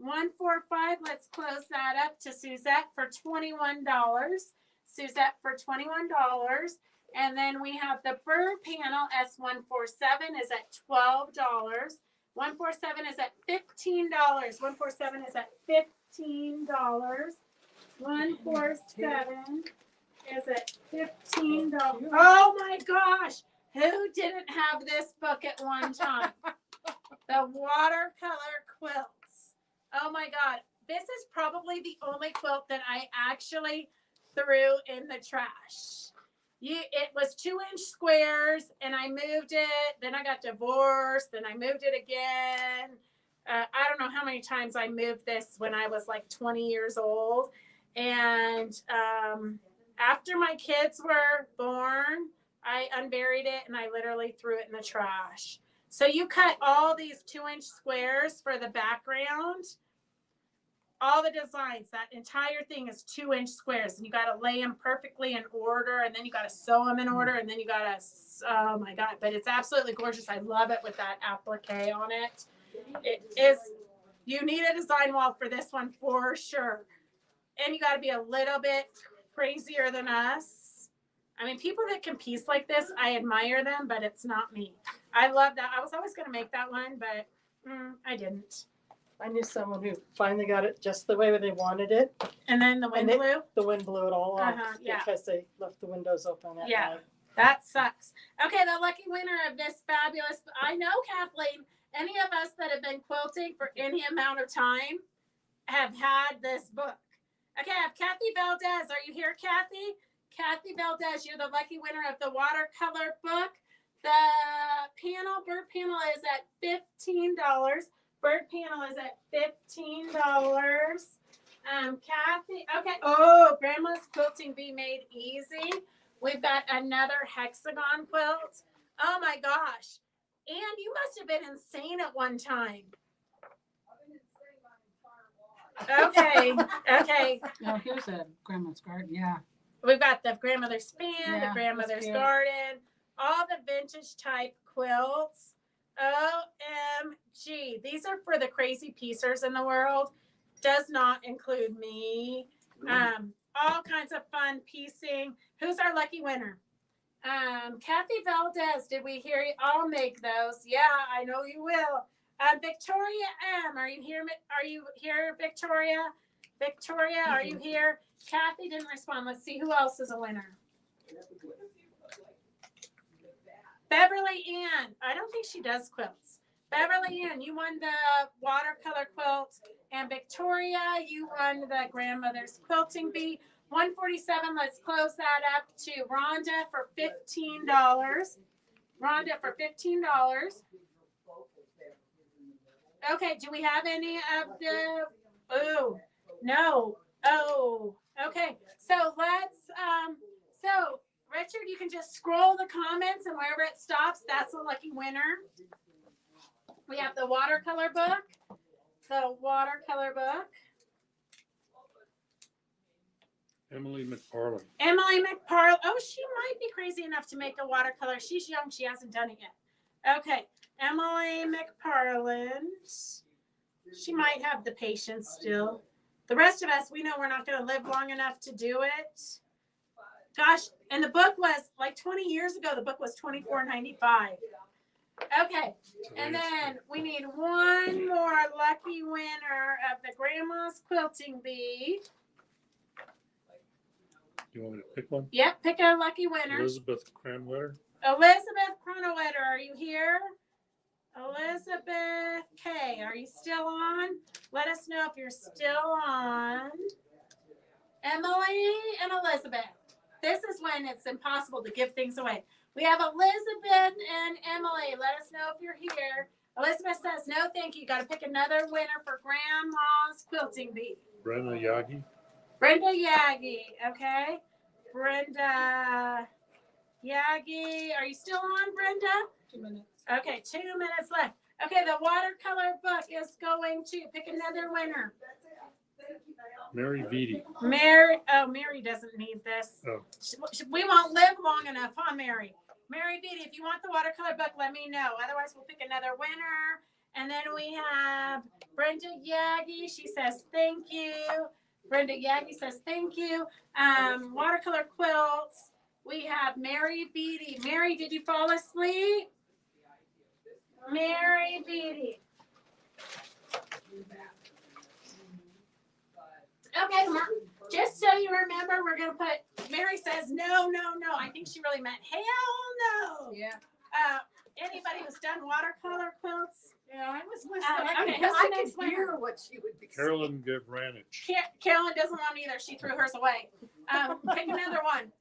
145, let's close that up to Suzette for $21. Suzette for $21. And then we have the bird panel, S147 is at $12. 147 is at $15. 147 is at $15. 147 is at $15. Oh my gosh! Who didn't have this book at one time? The watercolor quilts. Oh my God. This is probably the only quilt that I actually threw in the trash. It was 2-inch squares and I moved it. Then I got divorced. Then I moved it again. I don't know how many times I moved this when I was like 20 years old. And after my kids were born, I unburied it and I literally threw it in the trash. So you cut all these 2-inch squares for the background. all the designs, that entire thing is 2-inch squares, and you got to lay them perfectly in order, and then you got to sew them in order, and then you got to, oh my God, but it's absolutely gorgeous. I love it with that applique on it. It is, you need a design wall for this one for sure. And you got to be a little bit crazier than us. I mean, people that can piece like this, I admire them, but it's not me. I love that. I was always going to make that one, but I didn't. I knew someone who finally got it just the way they wanted it. And then the wind blew? The wind blew it all off Yeah. because they left the windows open at night. That sucks. Okay, the lucky winner of this fabulous, I know, Kathleen, any of us that have been quilting for any amount of time have had this book. Okay, I have Kathy Valdez. Are you here, Kathy? Kathy Valdez, you're the lucky winner of the watercolor book. The bird panel is at $15. Bird panel is at $15. Kathy, okay. Oh, Grandma's Quilting Bee Made Easy. We've got another hexagon quilt. Oh my gosh. And you must have been insane at one time. Okay. Oh, here's a grandma's garden. Yeah. We've got the grandmother's span, Yeah, the grandmother's that's cute. garden, all the vintage type quilts. OMG. These are for the crazy piecers in the world. Does not include me. All kinds of fun piecing. Who's our lucky winner? Kathy Valdez, did we hear you? I'll make those. Yeah, I know you will. Victoria M, are you here? Are you here, Victoria? Victoria, are you here? Kathy didn't respond. Let's see who else is a winner. Beverly Ann. I don't think she does quilts. Beverly Ann, you won the watercolor quilt. And Victoria, you won the grandmother's quilting bee. 147. Let's close that up to Rhonda for $15. Rhonda for $15. Okay, do we have any of the, oh, no. Oh, okay. So let's, so Richard, you can just scroll the comments and wherever it stops, that's a lucky winner. We have the watercolor book. The watercolor book. Emily McParland. Emily McParland. Oh, she might be crazy enough to make a watercolor. She's young. She hasn't done it yet. Okay. Emily McParland. She might have the patience still. The rest of us, we know we're not going to live long enough to do it. Gosh, and the book was like 20 years ago. The book was $24.95. Okay, and then we need one more lucky winner of the Grandma's Quilting Bee. You want me to pick one? Yep, pick a lucky winner. Elizabeth Cranwetter. Elizabeth Cronowetter, are you here? Elizabeth K, are you still on? Let us know if you're still on. Emily and Elizabeth. This is when it's impossible to give things away. We have Elizabeth and Emily. Let us know if you're here. Elizabeth says, no, thank you. Got to pick another winner for Grandma's Quilting Bee. Brenda Yagi. Brenda Yagi, okay. Brenda Yagi, are you still on, Brenda? 2 minutes. Okay, 2 minutes left. Okay, the watercolor book is going to pick another winner. Mary Vitti. Mary doesn't need this. Oh. We won't live long enough, huh, Mary? Mary Vitti, if you want the watercolor book, let me know. Otherwise, we'll pick another winner. And then we have Brenda Yagi. She says, thank you. Brenda Yagi says, thank you. Watercolor quilts. We have Mary Vitti. Mary, did you fall asleep? Mary Vitti. Okay, just so you remember, we're going to put, Mary says, no. I think she really meant, hell no. Yeah. Anybody who's done watercolor quilts? Yeah, I was listening. Okay, I could hear what she would be saying. Carolyn Gavranich. Carolyn doesn't want either. She threw hers away. Pick another one.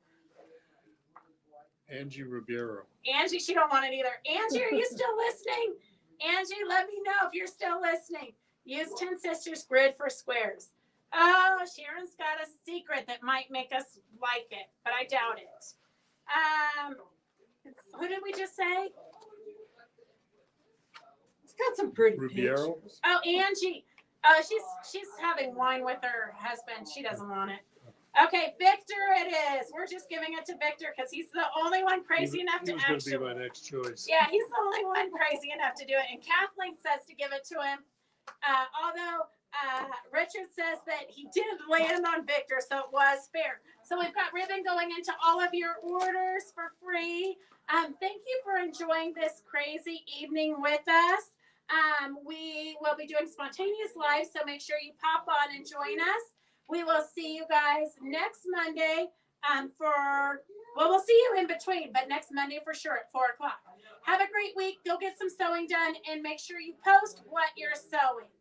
Angie Ribeiro. Angie, she don't want it either. Angie, are you still listening? Angie, let me know if you're still listening. Use 10 Sisters Grid for squares. Oh, Sharon's got a secret that might make us like it, but I doubt it. Who did we just say? It's got some pretty Ribeiro. pictures. Oh, Angie. She's having wine with her husband. She doesn't want it. Okay, Victor it is. We're just giving it to Victor because he's the only one crazy enough to He was going to actually. be my next choice. Yeah, he's the only one crazy enough to do it. And Kathleen says to give it to him. Although Richard says that he did land on Victor, so it was fair. So we've got ribbon going into all of your orders for free. Thank you for enjoying this crazy evening with us. We will be doing spontaneous live, so make sure you pop on and join us. We will see you guys next Monday we'll see you in between, but next Monday for sure at 4 o'clock. Have a great week. Go get some sewing done and make sure you post what you're sewing.